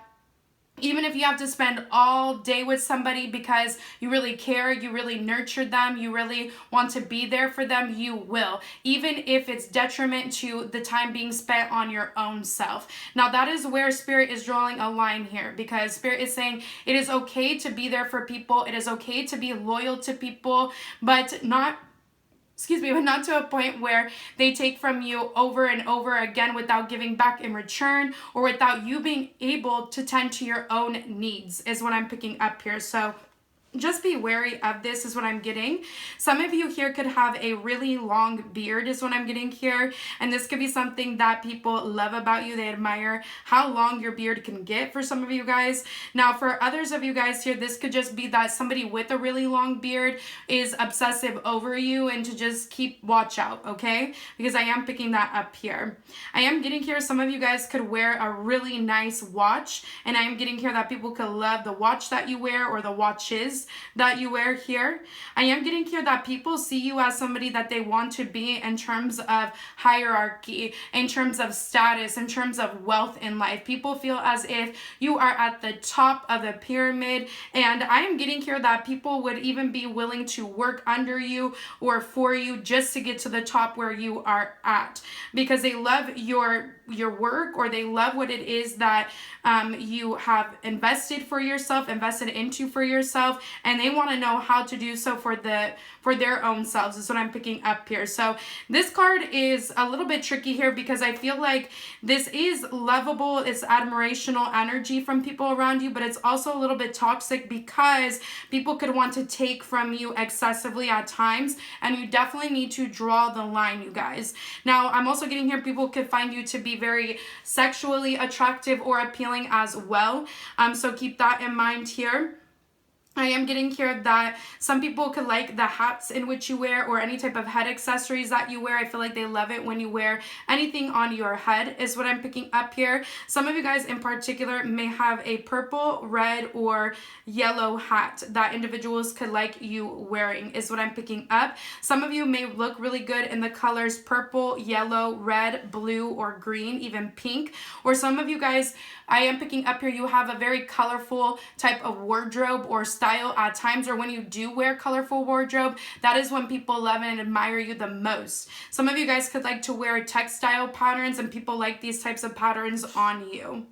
even if you have to spend all day with somebody because you really care, you really nurture them, you really want to be there for them, you will. Even if it's detriment to the time being spent on your own self. Now that is where Spirit is drawing a line here, because Spirit is saying it is okay to be there for people. It is okay to be loyal to people, but not to a point where they take from you over and over again without giving back in return, or without you being able to tend to your own needs, is what I'm picking up here. So just be wary of this, is what I'm getting. Some of you here could have a really long beard, is what I'm getting here. And this could be something that people love about you. They admire how long your beard can get for some of you guys. Now, for others of you guys here, this could just be that somebody with a really long beard is obsessive over you, and to just keep watch out, okay? Because I am picking that up here. I am getting here some of you guys could wear a really nice watch, and I am getting here that people could love the watch that you wear, or the watches that you wear here. I am getting here that people see you as somebody that they want to be in terms of hierarchy, in terms of status, in terms of wealth in life. People feel as if you are at the top of the pyramid, and I am getting here that people would even be willing to work under you or for you just to get to the top where you are at, because they love your your work, or they love what it is that you have invested for yourself, invested into for yourself, and they want to know how to do so for their own selves is what I'm picking up here. So this card is a little bit tricky here because I feel like this is lovable, it's admirational energy from people around you, but it's also a little bit toxic because people could want to take from you excessively at times, and you definitely need to draw the line, you guys. Now, I'm also getting here people could find you to be very sexually attractive or appealing as well. So keep that in mind here. I am getting here that some people could like the hats in which you wear or any type of head accessories that you wear. I feel like they love it when you wear anything on your head is what I'm picking up here. Some of you guys in particular may have a purple, red, or yellow hat that individuals could like you wearing is what I'm picking up. Some of you may look really good in the colors purple, yellow, red, blue, or green, even pink. Or some of you guys, I am picking up here, you have a very colorful type of wardrobe or style at times, or when you do wear colorful wardrobe, that is when people love and admire you the most. Some of you guys could like to wear textile patterns, and people like these types of patterns on you.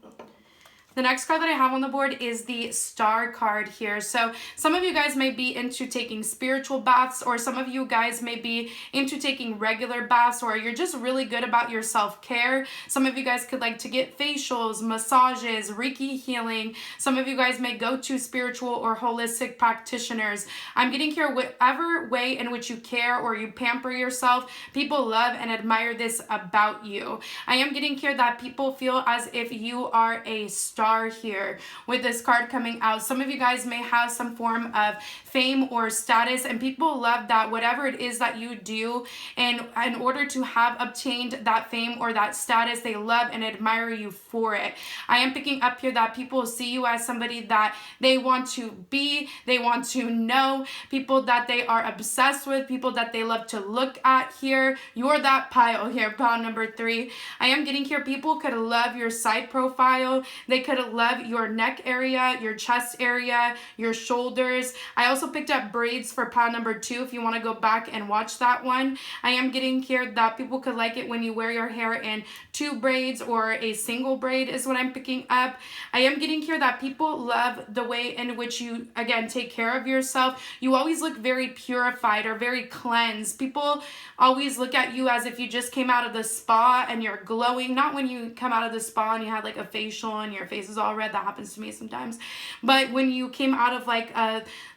The next card that I have on the board is the Star card here. So some of you guys may be into taking spiritual baths, or some of you guys may be into taking regular baths, or you're just really good about your self-care. Some of you guys could like to get facials, massages, Reiki healing. Some of you guys may go to spiritual or holistic practitioners. I'm getting here whatever way in which you care or you pamper yourself, people love and admire this about you. I am getting here that people feel as if you are a star here with this card coming out. Some of you guys may have some form of fame or status, and people love that whatever it is that you do, and in order to have obtained that fame or that status, they love and admire you for it. I am picking up here that people see you as somebody that they want to be, they want to know, people that they are obsessed with, people that they love to look at here. You're that pile here, pile number 3. I am getting here people could love your side profile. They could love your neck area, your chest area, your shoulders. I also picked up braids for pile number 2 if you want to go back and watch that one. I am getting here that people could like it when you wear your hair in 2 braids or a single braid is what I'm picking up. I am getting here that people love the way in which you, again, take care of yourself. You always look very purified or very cleansed. People always look at you as if you just came out of the spa and you're glowing. Not when you come out of the spa and you had like a facial and your face is all red. That happens to me sometimes. But when you came out of like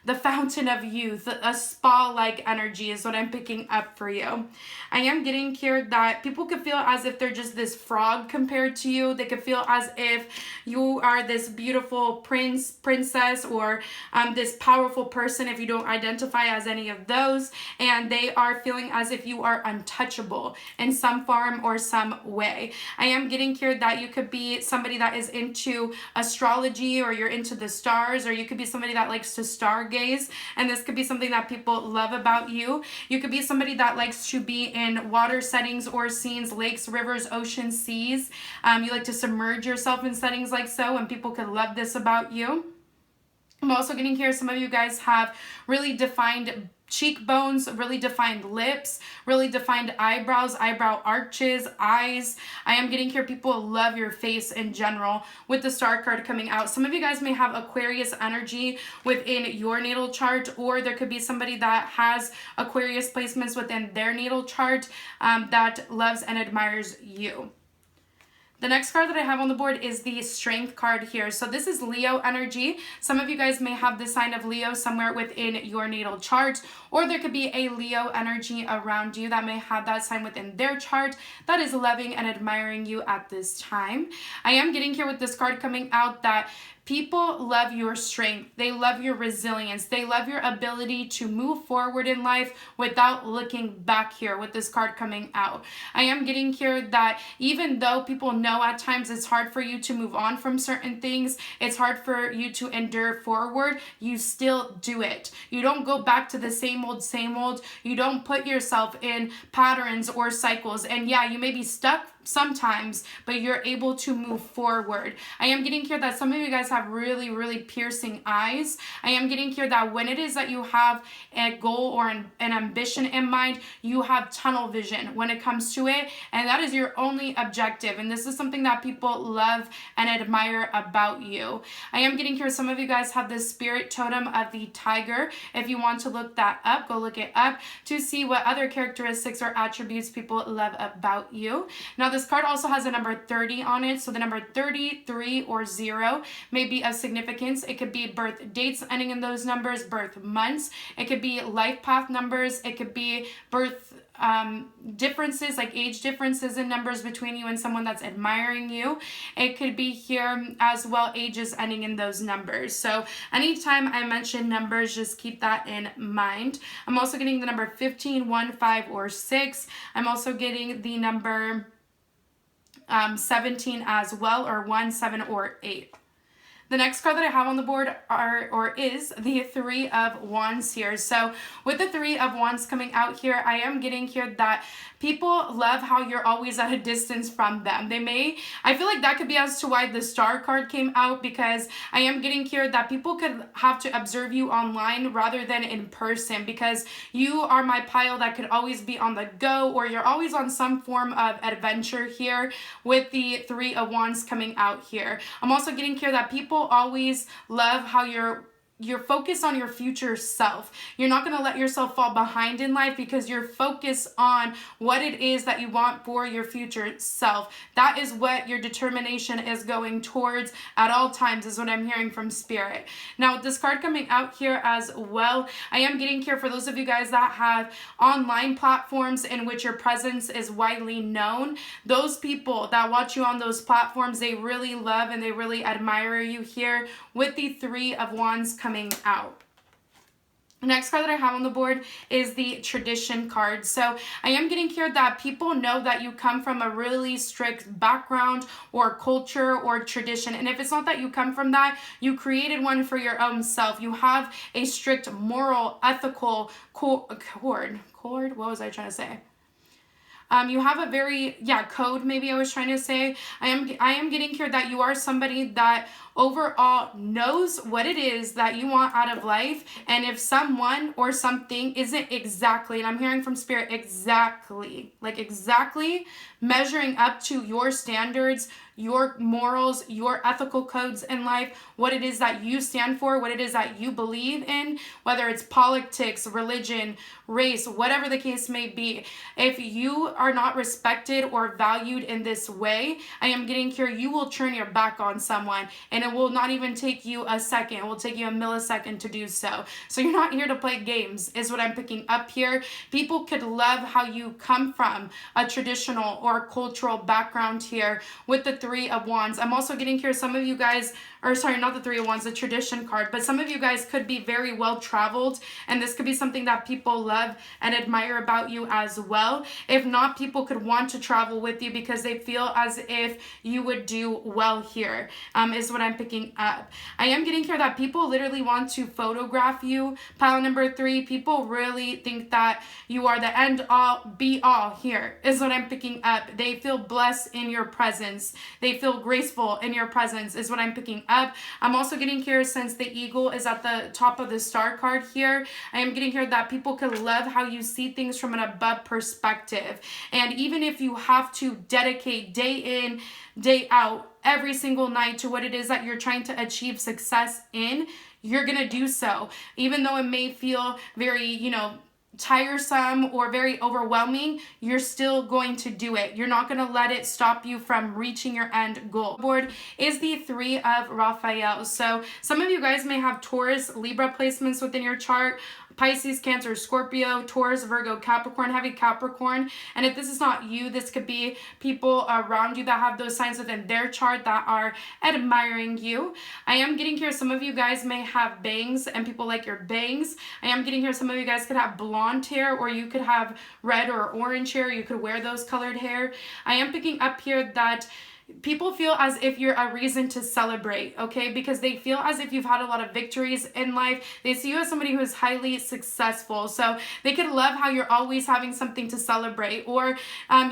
the fountain of youth, a spa-like energy is what I'm picking up for you. I am getting here that people could feel as if they're just this frog compared to you. They could feel as if you are this beautiful princess, or this powerful person if you don't identify as any of those, and they are feeling as if you are untouchable in some form or some way. I am getting here that you could be somebody that is into astrology, or you're into the stars, or you could be somebody that likes to stargaze, and this could be something that people love about you. You could be somebody that likes to be in water settings or scenes, lakes, rivers, oceans, seas. You like to submerge yourself in settings like so, and people could love this about you. I'm also getting here some of you guys have really defined cheekbones, really defined lips, really defined eyebrows, eyebrow arches, eyes. I am getting here people love your face in general with the Star card coming out. Some of you guys may have Aquarius energy within your natal chart, or there could be somebody that has Aquarius placements within their natal chart that loves and admires you. The next card that I have on the board is the Strength card here. So this is Leo energy. Some of you guys may have the sign of Leo somewhere within your natal chart, or there could be a Leo energy around you that may have that sign within their chart that is loving and admiring you at this time. I am getting here with this card coming out that people love your strength. They love your resilience. They love your ability to move forward in life without looking back here with this card coming out. I am getting here that even though people know at times it's hard for you to move on from certain things, it's hard for you to endure forward, you still do it. You don't go back to the same old. You don't put yourself in patterns or cycles. And yeah, you may be stuck sometimes, but you're able to move forward. I am getting here that some of you guys have really, really piercing eyes. I am getting here that when it is that you have a goal or an ambition in mind, you have tunnel vision when it comes to it, and that is your only objective. And this is something that people love and admire about you. I am getting here some of you guys have the spirit totem of the tiger. If you want to look that up, go look it up to see what other characteristics or attributes people love about you. Now, this card also has a number 30 on it, so the number 30, 3, or 0 may be of significance. It could be birth dates ending in those numbers, birth months. It could be life path numbers. It could be birth differences, like age differences in numbers between you and someone that's admiring you. It could be here as well, ages ending in those numbers. So anytime I mention numbers, just keep that in mind. I'm also getting the number 15, 1, 5, or 6. I'm also getting the number 17 as well, or 1, 7, or 8. The next card that I have on the board is the Three of Wands here. So with the Three of Wands coming out here, I am getting here that people love how you're always at a distance from them. I feel like that could be as to why the Star card came out, because I am getting here that people could have to observe you online rather than in person, because you are my pile that could always be on the go, or you're always on some form of adventure here with the Three of Wands coming out here. I'm also getting here that people always love how you're focused on your future self. You're not going to let yourself fall behind in life because you're focused on what it is that you want for your future self. That is what your determination is going towards at all times, is what I'm hearing from Spirit. Now, with this card coming out here as well, I am getting here for those of you guys that have online platforms in which your presence is widely known. Those people that watch you on those platforms, they really love and they really admire you here with the Three of Wands coming out. The next card that I have on the board is the Tradition card. So I am getting here that people know that you come from a really strict background or culture or tradition. And if it's not that you come from that, you created one for your own self. You have a strict moral, ethical code. What was I trying to say? You have a very, code maybe I was trying to say. I am getting here that you are somebody that overall knows what it is that you want out of life, and if someone or something isn't exactly, and I'm hearing from Spirit, exactly measuring up to your standards, your morals, your ethical codes in life, what it is that you stand for, what it is that you believe in, whether it's politics, religion, race, whatever the case may be. If you are not respected or valued in this way, I am getting here, you will turn your back on someone, and it will not even take you a second. It will take you a millisecond to do so. So you're not here to play games, is what I'm picking up here. People could love how you come from a traditional or cultural background here with the Three of Wands. I'm also getting here some of you guys, not the Three of Wands, the Tradition card, but some of you guys could be very well traveled, and this could be something that people love and admire about you as well. If not, people could want to travel with you because they feel as if you would do well here, is what I'm picking up. I am getting here that people literally want to photograph you. Pile number 3, people really think that you are the end all be all here, is what I'm picking up. They feel blessed in your presence. They feel graceful in your presence, is what I'm picking up. I'm also getting here, since the eagle is at the top of the Star card here, I am getting here that people could love how you see things from an above perspective. And even if you have to dedicate day in, day out, every single night to what it is that you're trying to achieve success in, you're going to do so. Even though it may feel very, tiresome or very overwhelming, you're still going to do it. You're not going to let it stop you from reaching your end goal. Board is the 3 of Raphael. So some of you guys may have Taurus, Libra placements within your chart. Pisces, Cancer, Scorpio, Taurus, Virgo, Capricorn, heavy Capricorn. And if this is not you, this could be people around you that have those signs within their chart that are admiring you. I am getting here, some of you guys may have bangs and people like your bangs. I am getting here, some of you guys could have blonde hair, or you could have red or orange hair. You could wear those colored hair. I am picking up here that people feel as if you're a reason to celebrate, okay? Because they feel as if you've had a lot of victories in life. They see you as somebody who is highly successful. So they could love how you're always having something to celebrate. Or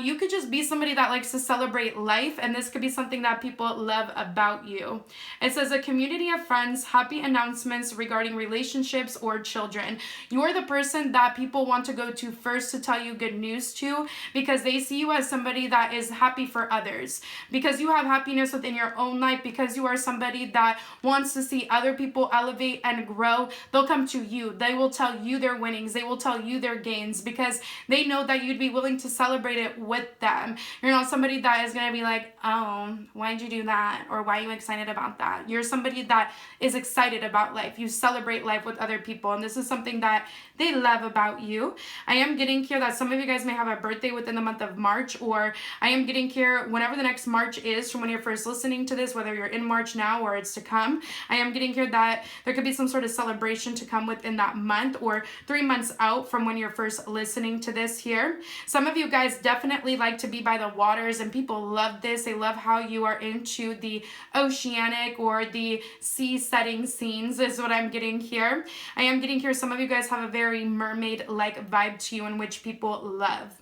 you could just be somebody that likes to celebrate life, and this could be something that people love about you. It says a community of friends, happy announcements regarding relationships or children. You're the person that people want to go to first to tell you good news to, because they see you as somebody that is happy for others. Because you have happiness within your own life, because you are somebody that wants to see other people elevate and grow, they'll come to you. They will tell you their winnings. They will tell you their gains, because they know that you'd be willing to celebrate it with them. You're not somebody that is going to be like, oh, why'd you do that? Or why are you excited about that? You're somebody that is excited about life. You celebrate life with other people, and this is something that they love about you. I am getting here that some of you guys may have a birthday within the month of March, or I am getting here whenever the next March is from when you're first listening to this, whether you're in March now or it's to come. I am getting here that there could be some sort of celebration to come within that month, or 3 months out from when you're first listening to this here. Some of you guys definitely like to be by the waters, and people love this. They love how you are into the oceanic or the sea setting scenes is what I'm getting here. I am getting here some of you guys have a very mermaid-like vibe to you, in which people love.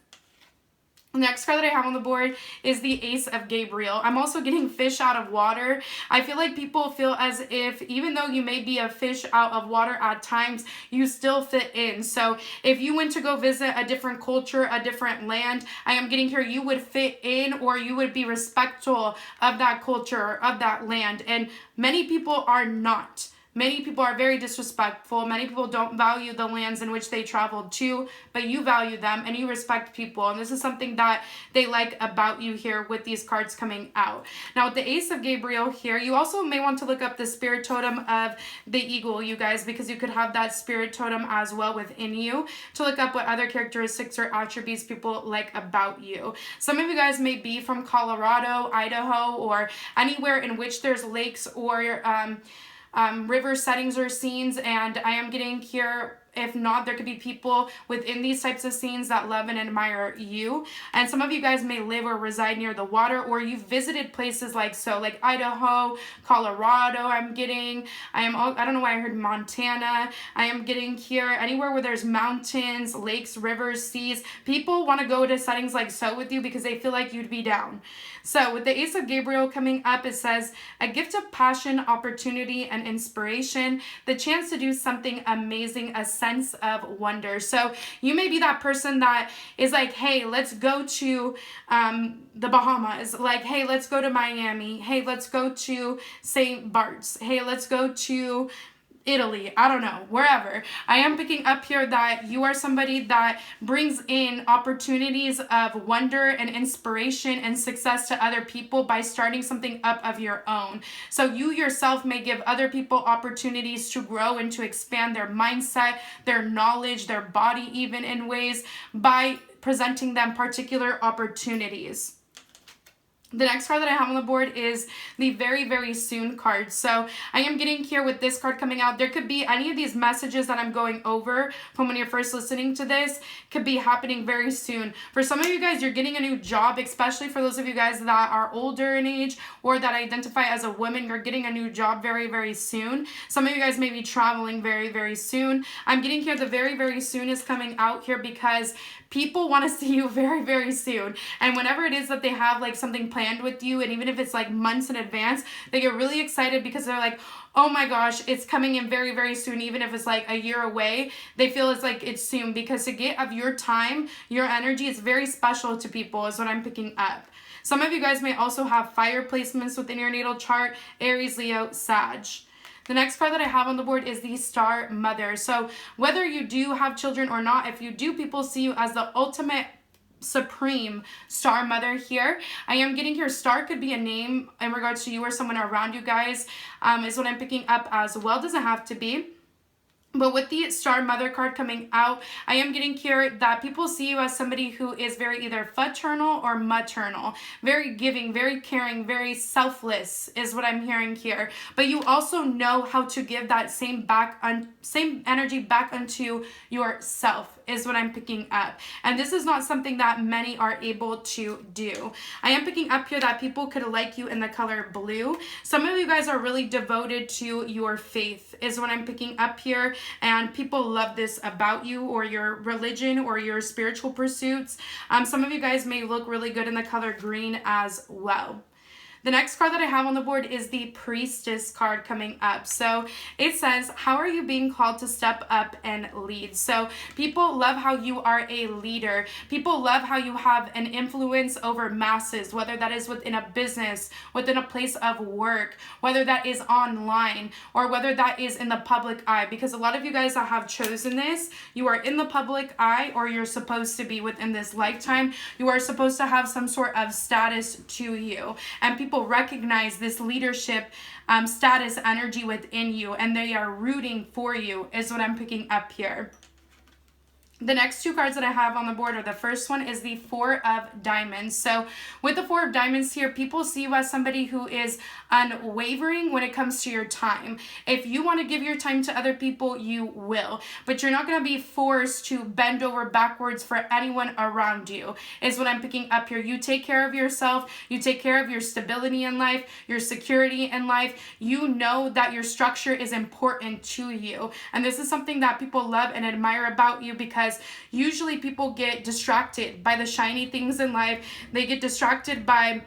The next card that I have on the board is the Ace of Gabriel. I'm also getting fish out of water. I feel like people feel as if even though you may be a fish out of water at times, you still fit in. So if you went to go visit a different culture, a different land, I am getting here you would fit in, or you would be respectful of that culture, of that land. And many people are not. Many people are very disrespectful. Many people don't value the lands in which they traveled to, but you value them and you respect people. And this is something that they like about you here with these cards coming out. Now, with the Ace of Gabriel here, you also may want to look up the spirit totem of the eagle, you guys, because you could have that spirit totem as well within you to look up what other characteristics or attributes people like about you. Some of you guys may be from Colorado, Idaho, or anywhere in which there's lakes or river settings or scenes, and I am getting here, if not, there could be people within these types of scenes that love and admire you. And some of you guys may live or reside near the water, or you've visited places like Idaho, Colorado. I don't know why I heard Montana. I am getting here anywhere where there's mountains, lakes, rivers, seas. People want to go to settings like so with you because they feel like you'd be down. So with the Ace of Gabriel coming up, it says a gift of passion, opportunity, and inspiration, the chance to do something amazing, a sense of wonder. So you may be that person that is like, hey, let's go to the Bahamas. Like, hey, let's go to Miami. Hey, let's go to St. Bart's. Hey, let's go to Italy, I don't know, wherever. I am picking up here that you are somebody that brings in opportunities of wonder and inspiration and success to other people by starting something up of your own. So you yourself may give other people opportunities to grow and to expand their mindset, their knowledge, their body, even in ways by presenting them particular opportunities. The next card that I have on the board is the very, very soon card. So I am getting here with this card coming out. There could be any of these messages that I'm going over from when you're first listening to this could be happening very soon. For some of you guys, you're getting a new job, especially for those of you guys that are older in age or that identify as a woman. You're getting a new job very, very soon. Some of you guys may be traveling very, very soon. I'm getting here the very, very soon is coming out here because people want to see you very, very soon. And whenever it is that they have like something planned with you, and even if it's like months in advance, they get really excited because they're like, oh my gosh, it's coming in very, very soon. Even if it's like a year away, they feel it's like it's soon, because to get of your time, your energy is very special to people is what I'm picking up. Some of you guys may also have fire placements within your natal chart, Aries, Leo, Sag. The next card that I have on the board is the Star Mother. So whether you do have children or not, if you do, people see you as the ultimate supreme star mother here. I am getting here, star could be a name in regards to you or someone around you guys, is what I'm picking up as well. Doesn't have to be. But with the Star Mother card coming out, I am getting here that people see you as somebody who is very either fraternal or maternal. Very giving, very caring, very selfless is what I'm hearing here. But you also know how to give that same energy back unto yourself is what I'm picking up. And this is not something that many are able to do. I am picking up here that people could like you in the color blue. Some of you guys are really devoted to your faith is what I'm picking up here. And people love this about you or your religion or your spiritual pursuits. Some of you guys may look really good in the color green as well. The next card that I have on the board is the Priestess card coming up. So it says, how are you being called to step up and lead? So people love how you are a leader. People love how you have an influence over masses, whether that is within a business, within a place of work, whether that is online, or whether that is in the public eye. Because a lot of you guys that have chosen this, you are in the public eye, or you're supposed to be within this lifetime. You are supposed to have some sort of status to you. And people recognize this leadership status energy within you, and they are rooting for you is what I'm picking up here. The next two cards that I have on the board are the first one is the Four of Diamonds. So with the Four of Diamonds here, people see you as somebody who is unwavering when it comes to your time. If you want to give your time to other people, you will. But you're not going to be forced to bend over backwards for anyone around you, is what I'm picking up here. You take care of yourself. You take care of your stability in life, your security in life. You know that your structure is important to you. And this is something that people love and admire about you, because usually people get distracted by the shiny things in life. They get distracted by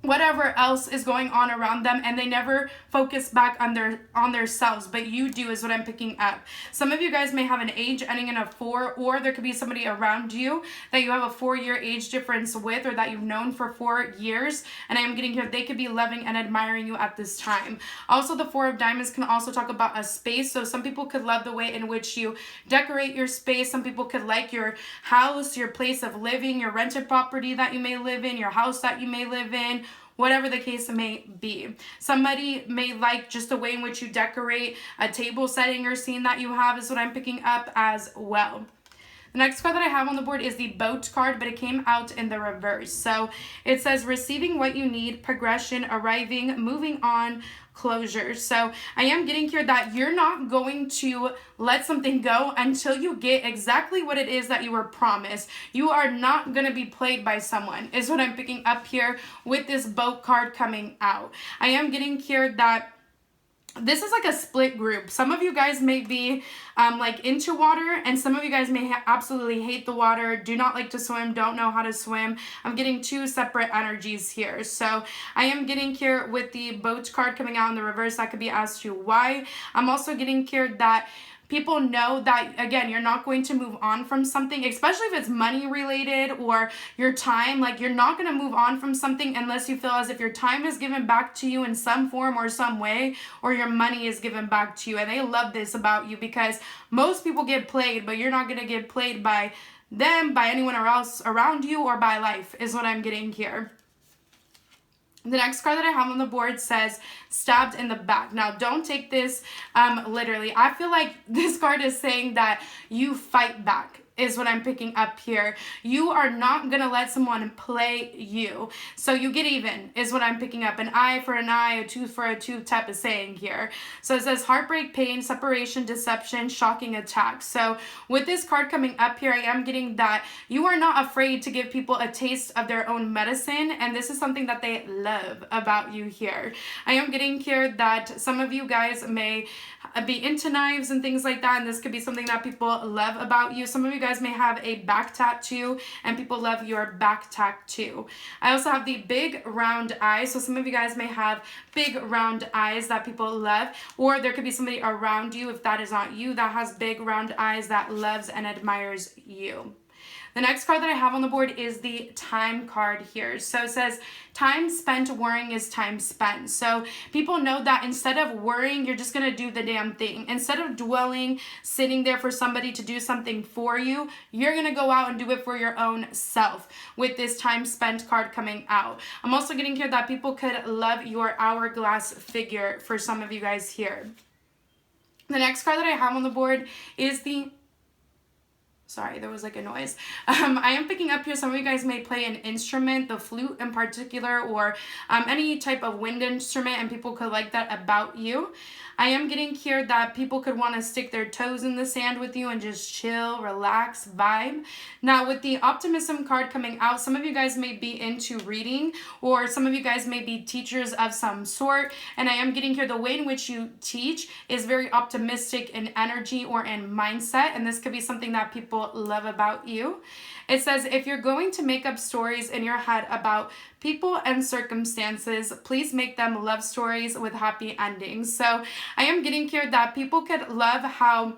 whatever else is going on around them, and they never focus back on their selves. But you do is what I'm picking up. Some of you guys may have an age ending in a 4, or there could be somebody around you that you have a 4-year age difference with, or that you've known for 4 years, and I am getting here they could be loving and admiring you at this time. Also, the Four of Diamonds can also talk about a space. So some people could love the way in which you decorate your space. Some people could like your house, your place of living, your rented property that you may live in, your house that you may live in, whatever the case may be. Somebody may like just the way in which you decorate a table setting or scene that you have is what I'm picking up as well. The next card that I have on the board is the Boat card, but it came out in the reverse. So it says receiving what you need, progression, arriving, moving on, closure. So I am getting here that you're not going to let something go until you get exactly what it is that you were promised. You are not going to be played by someone is what I'm picking up here with this Boat card coming out. I am getting here that this is like a split group. Some of you guys may be like into water, and some of you guys may absolutely hate the water, do not like to swim, don't know how to swim. I'm getting two separate energies here. So I am getting here with the Boat card coming out in the reverse. That could be as to why. I'm also getting here that people know that, again, you're not going to move on from something, especially if it's money related or your time. Like, you're not going to move on from something unless you feel as if your time is given back to you in some form or some way, or your money is given back to you. And they love this about you, because most people get played, but you're not going to get played by them, by anyone else around you, or by life is what I'm getting here. The next card that I have on the board says stabbed in the back. Now, don't take this literally. I feel like this card is saying that you fight back is what I'm picking up here. You are not going to let someone play you. So you get even is what I'm picking up. An eye for an eye, a tooth for a tooth type of saying here. So it says heartbreak, pain, separation, deception, shocking attack. So with this card coming up here, I am getting that you are not afraid to give people a taste of their own medicine. And this is something that they love about you here. I am getting here that some of you guys may be into knives and things like that, and this could be something that people love about you. Some of you guys may have a back tattoo, and people love your back tattoo. I also have the big round eyes, so some of you guys may have big round eyes that people love, or there could be somebody around you, if that is not you, that has big round eyes that loves and admires you. The next card that I have on the board is the time card here. So it says, time spent worrying is time spent. So people know that instead of worrying, you're just going to do the damn thing. Instead of dwelling, sitting there for somebody to do something for you, you're going to go out and do it for your own self with this time spent card coming out. I'm also getting here that people could love your hourglass figure for some of you guys here. The next card that I have on the board is the... Sorry, there was like a noise. I am picking up here, some of you guys may play an instrument, the flute in particular, or any type of wind instrument, and people could like that about you. I am getting here that people could want to stick their toes in the sand with you and just chill, relax, vibe. Now, with the optimism card coming out, some of you guys may be into reading, or some of you guys may be teachers of some sort. And I am getting here the way in which you teach is very optimistic in energy or in mindset. And this could be something that people love about you. It says, if you're going to make up stories in your head about people and circumstances, please make them love stories with happy endings. So I am getting here that people could love how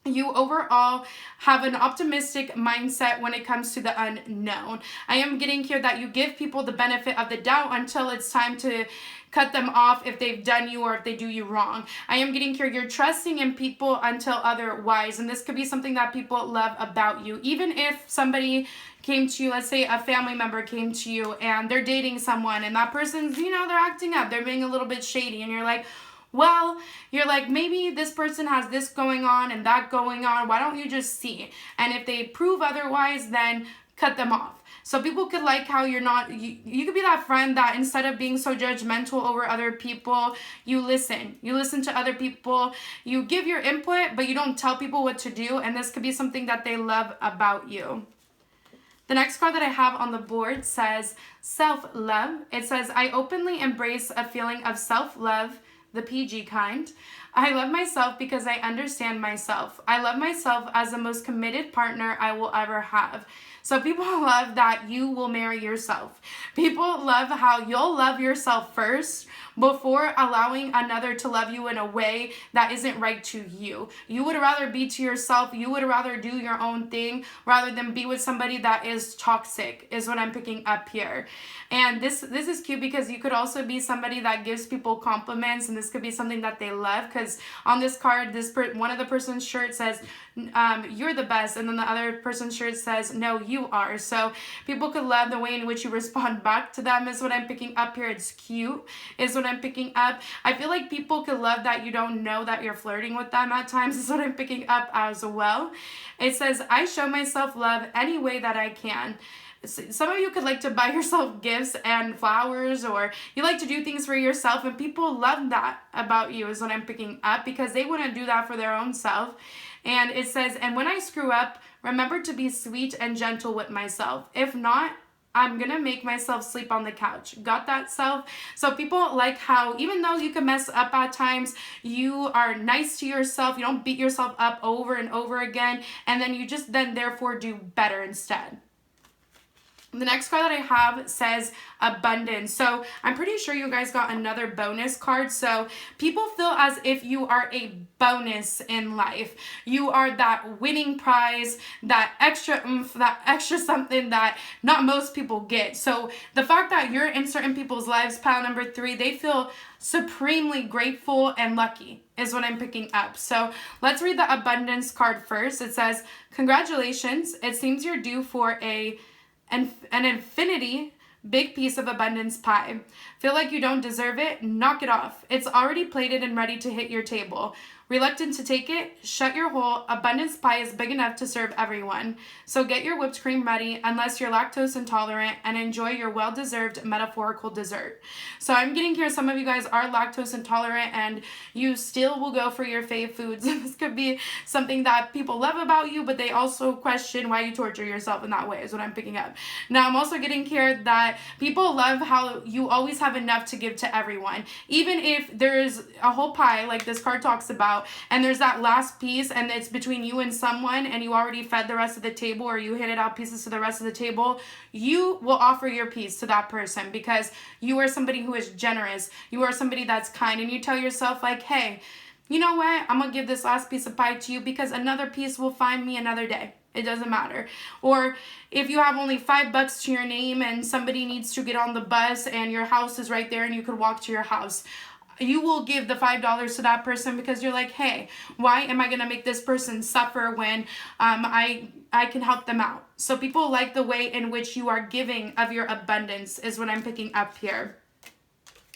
you overall have an optimistic mindset when it comes to the unknown. I am getting here that you give people the benefit of the doubt until it's time to cut them off if they've done you or if they do you wrong. I am getting here you're trusting in people until otherwise, and this could be something that people love about you. Even if somebody came to you, let's say a family member came to you and they're dating someone and that person's, they're acting up, they're being a little bit shady, and you're like, maybe this person has this going on and that going on. Why don't you just see? And if they prove otherwise, then cut them off. So people could like how you're not, you could be that friend that instead of being so judgmental over other people, you listen. You listen to other people. You give your input, but you don't tell people what to do. And this could be something that they love about you. The next card that I have on the board says self-love. It says, I openly embrace a feeling of self-love, the PG kind. I love myself because I understand myself. I love myself as the most committed partner I will ever have. So people love that you will marry yourself. People love how you'll love yourself first before allowing another to love you in a way that isn't right to you. You would rather be to yourself. You would rather do your own thing rather than be with somebody that is toxic, is what I'm picking up here. And this is cute because you could also be somebody that gives people compliments, and this could be something that they love, because on this card, one of the person's shirt says, you're the best, and then the other person's shirt says, no, you are. So people could love the way in which you respond back to them, is what I'm picking up here. It's cute, is what I'm picking up. I feel like people could love that you don't know that you're flirting with them at times, is what I'm picking up as well. It says, I show myself love any way that I can. Some of you could like to buy yourself gifts and flowers, or you like to do things for yourself, and people love that about you, is what I'm picking up, because they want to do that for their own self. And it says, and when I screw up, remember to be sweet and gentle with myself. If not, I'm going to make myself sleep on the couch. Got that, self? So people like how, even though you can mess up at times, you are nice to yourself. You don't beat yourself up over and over again. And then you just therefore do better instead. The next card that I have says abundance. So I'm pretty sure you guys got another bonus card. So people feel as if you are a bonus in life. You are that winning prize, that extra oomph, that extra something that not most people get. So the fact that you're in certain people's lives, pile number 3, they feel supremely grateful and lucky, is what I'm picking up. So let's read the abundance card first. It says, congratulations. It seems you're due for an infinity big piece of abundance pie. Feel like you don't deserve it? Knock it off. It's already plated and ready to hit your table. Reluctant to take it? Shut your hole. Abundance pie is big enough to serve everyone. So get your whipped cream ready, unless you're lactose intolerant, and enjoy your well-deserved metaphorical dessert. So I'm getting here, some of you guys are lactose intolerant and you still will go for your fave foods. This could be something that people love about you, but they also question why you torture yourself in that way, is what I'm picking up. Now I'm also getting here that people love how you always have enough to give to everyone. Even if there's a whole pie, like this card talks about, and there's that last piece and it's between you and someone, and you already fed the rest of the table, or you handed out pieces to the rest of the table, you will offer your piece to that person because you are somebody who is generous. You are somebody that's kind, and you tell yourself like, hey, you know what? I'm going to give this last piece of pie to you because another piece will find me another day. It doesn't matter. Or if you have only $5 to your name and somebody needs to get on the bus and your house is right there and you could walk to your house, you will give the $5 to that person because you're like, hey, why am I going to make this person suffer when I can help them out? So people like the way in which you are giving of your abundance, is what I'm picking up here.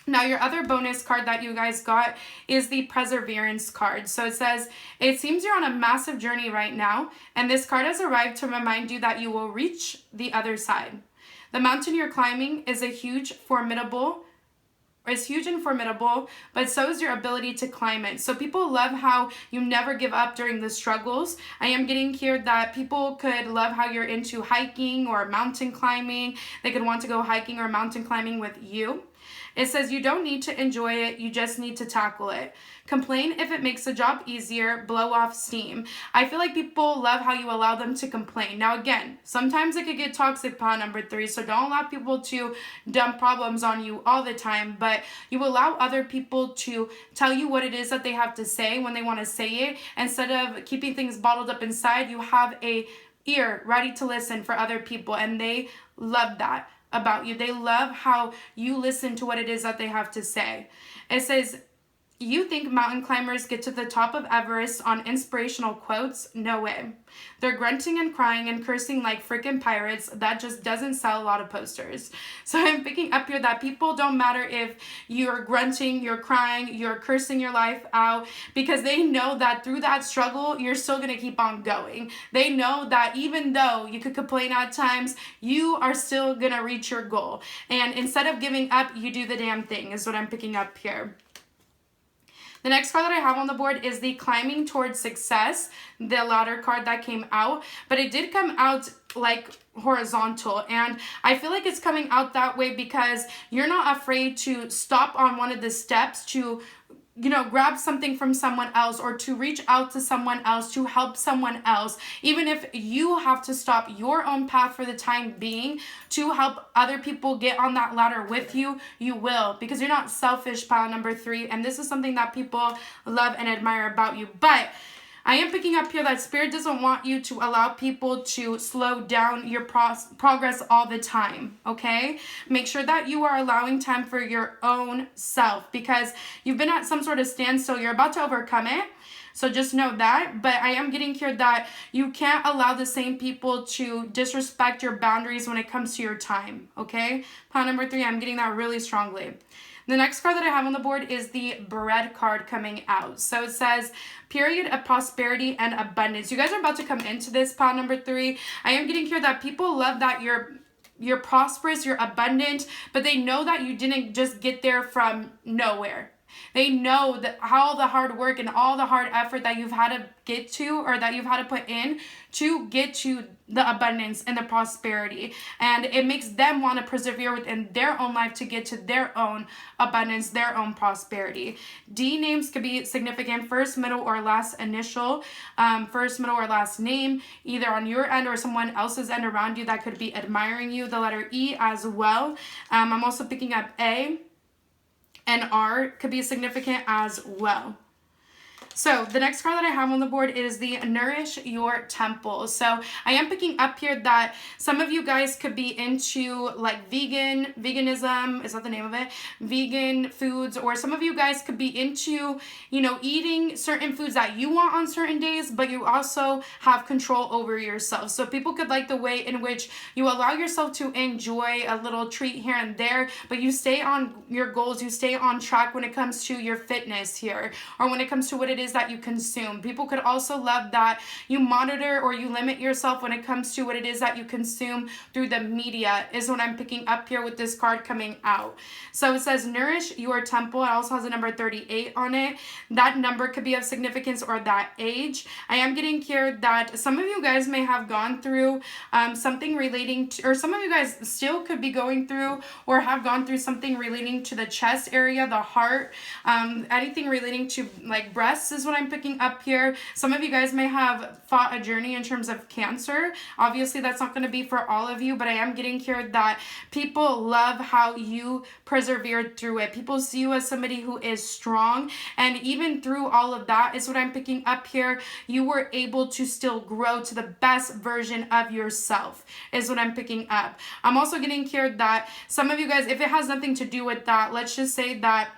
Now, your other bonus card that you guys got is the Perseverance card. So it says, it seems you're on a massive journey right now, and this card has arrived to remind you that you will reach the other side. The mountain you're climbing is huge and formidable, but so is your ability to climb it. So people love how you never give up during the struggles. I am getting here that people could love how you're into hiking or mountain climbing. They could want to go hiking or mountain climbing with you. It says you don't need to enjoy it, you just need to tackle it. Complain if it makes the job easier, blow off steam. I feel like people love how you allow them to complain. Now again, sometimes it could get toxic, pile number 3, so don't allow people to dump problems on you all the time, but you allow other people to tell you what it is that they have to say when they want to say it. Instead of keeping things bottled up inside, you have a ear ready to listen for other people, and they love that about you. They love how you listen to what it is that they have to say. It says, you think mountain climbers get to the top of Everest on inspirational quotes? No way. They're grunting and crying and cursing like freaking pirates. That just doesn't sell a lot of posters. So I'm picking up here that people don't matter if you're grunting, you're crying, you're cursing your life out, because they know that through that struggle, you're still going to keep on going. They know that even though you could complain at times, you are still going to reach your goal. And instead of giving up, you do the damn thing is what I'm picking up here. The next card that I have on the board is the Climbing Towards Success, the ladder card that came out, but it did come out like horizontal, and I feel like it's coming out that way because you're not afraid to stop on one of the steps to grab something from someone else, or to reach out to someone else, to help someone else. Even if you have to stop your own path for the time being to help other people get on that ladder with you, you will, because you're not selfish, pile number 3. And this is something that people love and admire about you. But I am picking up here that Spirit doesn't want you to allow people to slow down your progress all the time, okay? Make sure that you are allowing time for your own self, because you've been at some sort of standstill. You're about to overcome it, so just know that. But I am getting here that you can't allow the same people to disrespect your boundaries when it comes to your time, okay? Pile number 3, I'm getting that really strongly. The next card that I have on the board is the Bread card coming out. So it says, period of prosperity and abundance. You guys are about to come into this, pile number 3. I am getting here that people love that you're prosperous, you're abundant, but they know that you didn't just get there from nowhere. They know that all the hard work and all the hard effort that you've had to get to, or that you've had to put in to get to the abundance and the prosperity. And it makes them want to persevere within their own life to get to their own abundance, their own prosperity. D names could be significant: first, middle, or last initial, first, middle, or last name, either on your end or someone else's end around you that could be admiring you. The letter E as well. I'm also picking up A. And R could be significant as well. So the next card that I have on the board is the Nourish Your Temple. So I am picking up here that some of you guys could be into like veganism, is that the name of it? Vegan foods, or some of you guys could be into, eating certain foods that you want on certain days, but you also have control over yourself. So people could like the way in which you allow yourself to enjoy a little treat here and there, but you stay on your goals, you stay on track when it comes to your fitness here, or when it comes to what it is that you consume. People could also love that you monitor or you limit yourself when it comes to what it is that you consume through the media, is what I'm picking up here with this card coming out. So it says Nourish Your Temple. It also has a number 38 on it. That number could be of significance, or that age. I am getting here that some of you guys may have gone through something relating to, or some of you guys still could be going through or have gone through something relating to the chest area, the heart, anything relating to like breasts is what I'm picking up here. Some of you guys may have fought a journey in terms of cancer. Obviously, that's not going to be for all of you, but I am getting here that people love how you persevered through it. People see you as somebody who is strong, and even through all of that is what I'm picking up here. You were able to still grow to the best version of yourself, is what I'm picking up. I'm also getting here that some of you guys, if it has nothing to do with that, let's just say that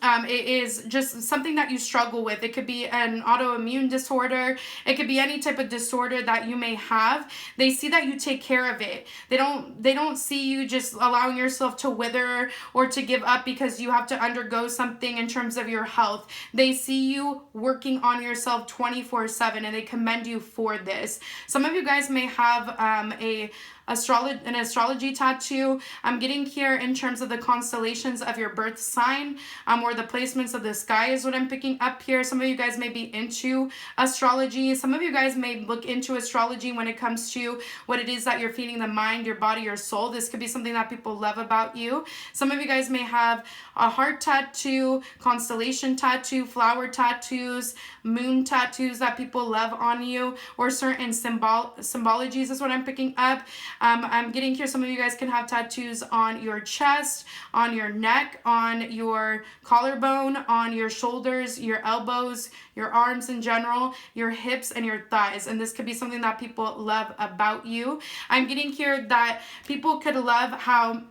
It is just something that you struggle with. It could be an autoimmune disorder. It could be any type of disorder that you may have. They see that you take care of it. They don't see you just allowing yourself to wither or to give up because you have to undergo something in terms of your health. They see you working on yourself 24/7, and they commend you for this. Some of you guys may have an astrology tattoo. I'm getting here in terms of the constellations of your birth sign, or the placements of the sky is what I'm picking up here. Some of you guys may be into astrology. Some of you guys may look into astrology when it comes to what it is that you're feeding the mind, your body, your soul. This could be something that people love about you. Some of you guys may have a heart tattoo, constellation tattoo, flower tattoos, moon tattoos that people love on you, or certain symbologies is what I'm picking up. I'm getting here, some of you guys can have tattoos on your chest, on your neck, on your collarbone, on your shoulders, your elbows, your arms in general, your hips, and your thighs. And this could be something that people love about you. I'm getting here that people could love how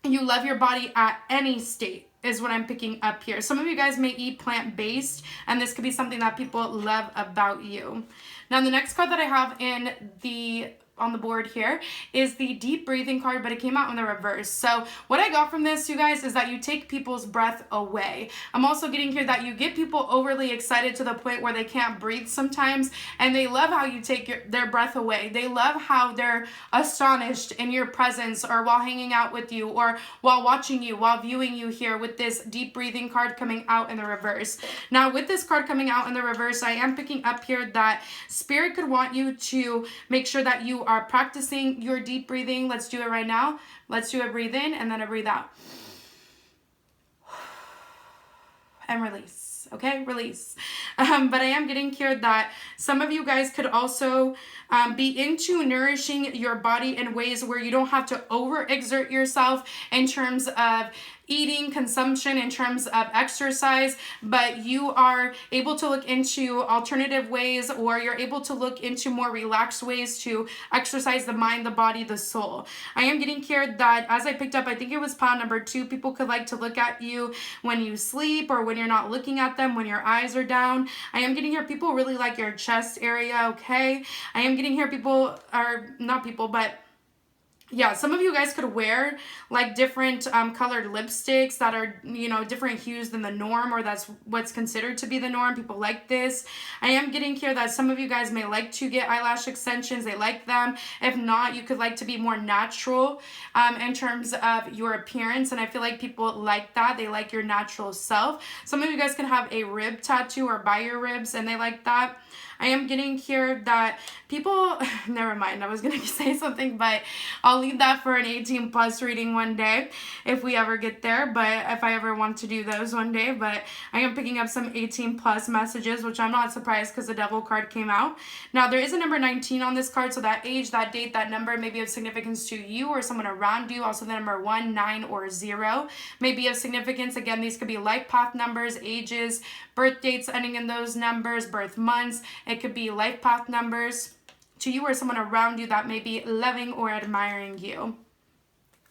you love your body at any state is what I'm picking up here. Some of you guys may eat plant-based, and this could be something that people love about you. Now, the next card that I have on the board here is the deep breathing card, but it came out in the reverse. So what I got from this, you guys, is that you take people's breath away. I'm also getting here that you get people overly excited to the point where they can't breathe sometimes, and they love how you take their breath away. They love how they're astonished in your presence, or while hanging out with you, or while watching you, while viewing you here, with this deep breathing card coming out in the reverse. Now, with this card coming out in the reverse, I am picking up here that Spirit could want you to make sure that you are practicing your deep breathing. Let's do it right now. Let's do a breathe in and then a breathe out. And release. Okay, release. But I am getting here that some of you guys could also be into nourishing your body in ways where you don't have to overexert yourself in terms of eating, consumption, in terms of exercise, but you are able to look into alternative ways, or you're able to look into more relaxed ways to exercise the mind, the body, the soul. I am getting here that, as I picked up, I think it was pile number 2, people could like to look at you when you sleep, or when you're not looking at them, when your eyes are down. I am getting here people really like your chest area, okay? I am getting here people are, not people, but yeah, some of you guys could wear like different colored lipsticks that are, you know, different hues than the norm, or that's what's considered to be the norm. People like this. I am getting here that some of you guys may like to get eyelash extensions. They like them. If not, you could like to be more natural in terms of your appearance, and I feel like people like that. They like your natural self. Some of you guys can have a rib tattoo or by your ribs, and they like that. I am getting here that people, never mind, I was going to say something, but I'll leave that for an 18 plus reading one day if we ever get there, but if I ever want to do those one day. But I am picking up some 18 plus messages, which I'm not surprised because the devil card came out. Now, there is a number 19 on this card, so that age, that date, that number may be of significance to you or someone around you. Also, the number 1, 9, or 0 may be of significance. Again, these could be life path numbers, ages, birth dates ending in those numbers, birth months. It could be life path numbers to you or someone around you that may be loving or admiring you.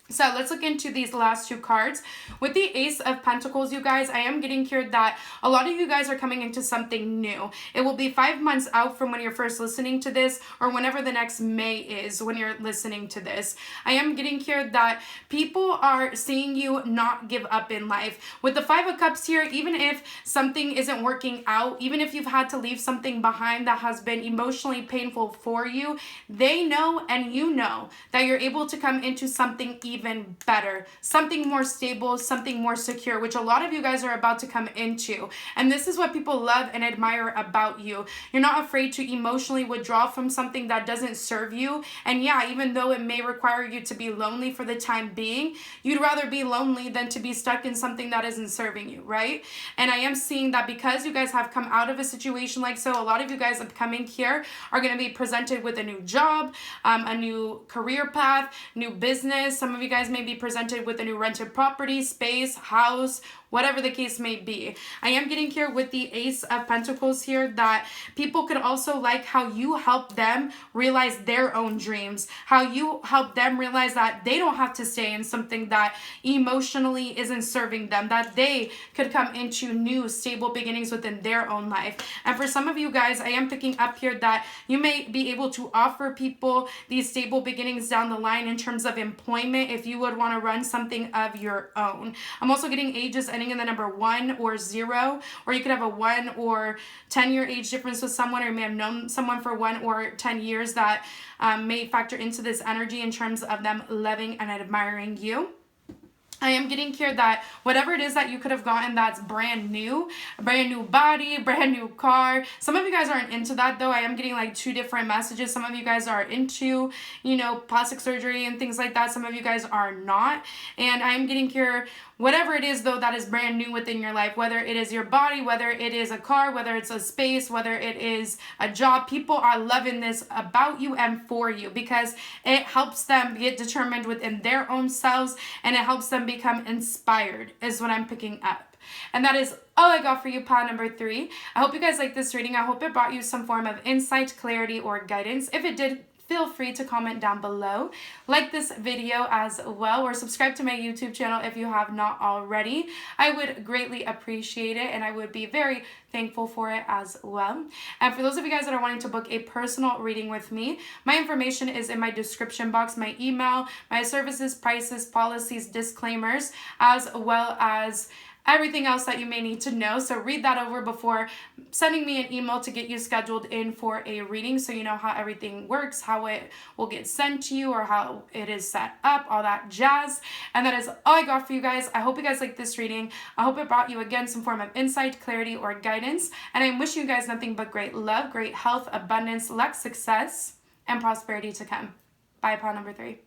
So let's look into these last 2 cards. With the Ace of Pentacles, you guys, I am getting here that a lot of you guys are coming into something new. It will be 5 months out from when you're first listening to this, or whenever the next May is when you're listening to this. I am getting here that people are seeing you not give up in life. With the 5 of Cups here, even if something isn't working out, even if you've had to leave something behind that has been emotionally painful for you, they know and you know that you're able to come into something even better, something more stable, something more secure, which a lot of you guys are about to come into. And this is what people love and admire about you. You're not afraid to emotionally withdraw from something that doesn't serve you. And yeah, even though it may require you to be lonely for the time being, you'd rather be lonely than to be stuck in something that isn't serving you, right? And I am seeing that because you guys have come out of a situation like so, a lot of you guys upcoming here are going to be presented with a new job, a new career path, new business. Some of you guys may be presented with a new rented property, space, house, whatever the case may be. I am getting here with the Ace of Pentacles here that people could also like how you help them realize their own dreams, how you help them realize that they don't have to stay in something that emotionally isn't serving them, that they could come into new stable beginnings within their own life. And for some of you guys, I am picking up here that you may be able to offer people these stable beginnings down the line in terms of employment if you would want to run something of your own. I'm also getting ages ending in the number 1 or 0, or you could have a 1 or 10-year age difference with someone, or you may have known someone for 1 or 10 years that may factor into this energy in terms of them loving and admiring you. I am getting here that whatever it is that you could have gotten that's brand new, a brand new body, brand new car. Some of you guys aren't into that though. I am getting like 2 different messages. Some of you guys are into, you know, plastic surgery and things like that. Some of you guys are not. And I am getting here whatever it is though that is brand new within your life, whether it is your body, whether it is a car, whether it's a space, whether it is a job, people are loving this about you and for you because it helps them get determined within their own selves and it helps them become inspired is what I'm picking up. And that is all I got for you, pile number 3. I hope you guys like this reading. I hope it brought you some form of insight, clarity, or guidance. If it did, feel free to comment down below. Like this video as well, or subscribe to my YouTube channel if you have not already. I would greatly appreciate it, and I would be very thankful for it as well. And for those of you guys that are wanting to book a personal reading with me, my information is in my description box, my email, my services, prices, policies, disclaimers, as well as everything else that you may need to know. So read that over before sending me an email to get you scheduled in for a reading so you know how everything works, how it will get sent to you, or how it is set up, all that jazz. And that is all I got for you guys. I hope you guys liked this reading. I hope it brought you, again, some form of insight, clarity, or guidance. And I'm wishing you guys nothing but great love, great health, abundance, luck, success, and prosperity to come. Bye, pile number 3.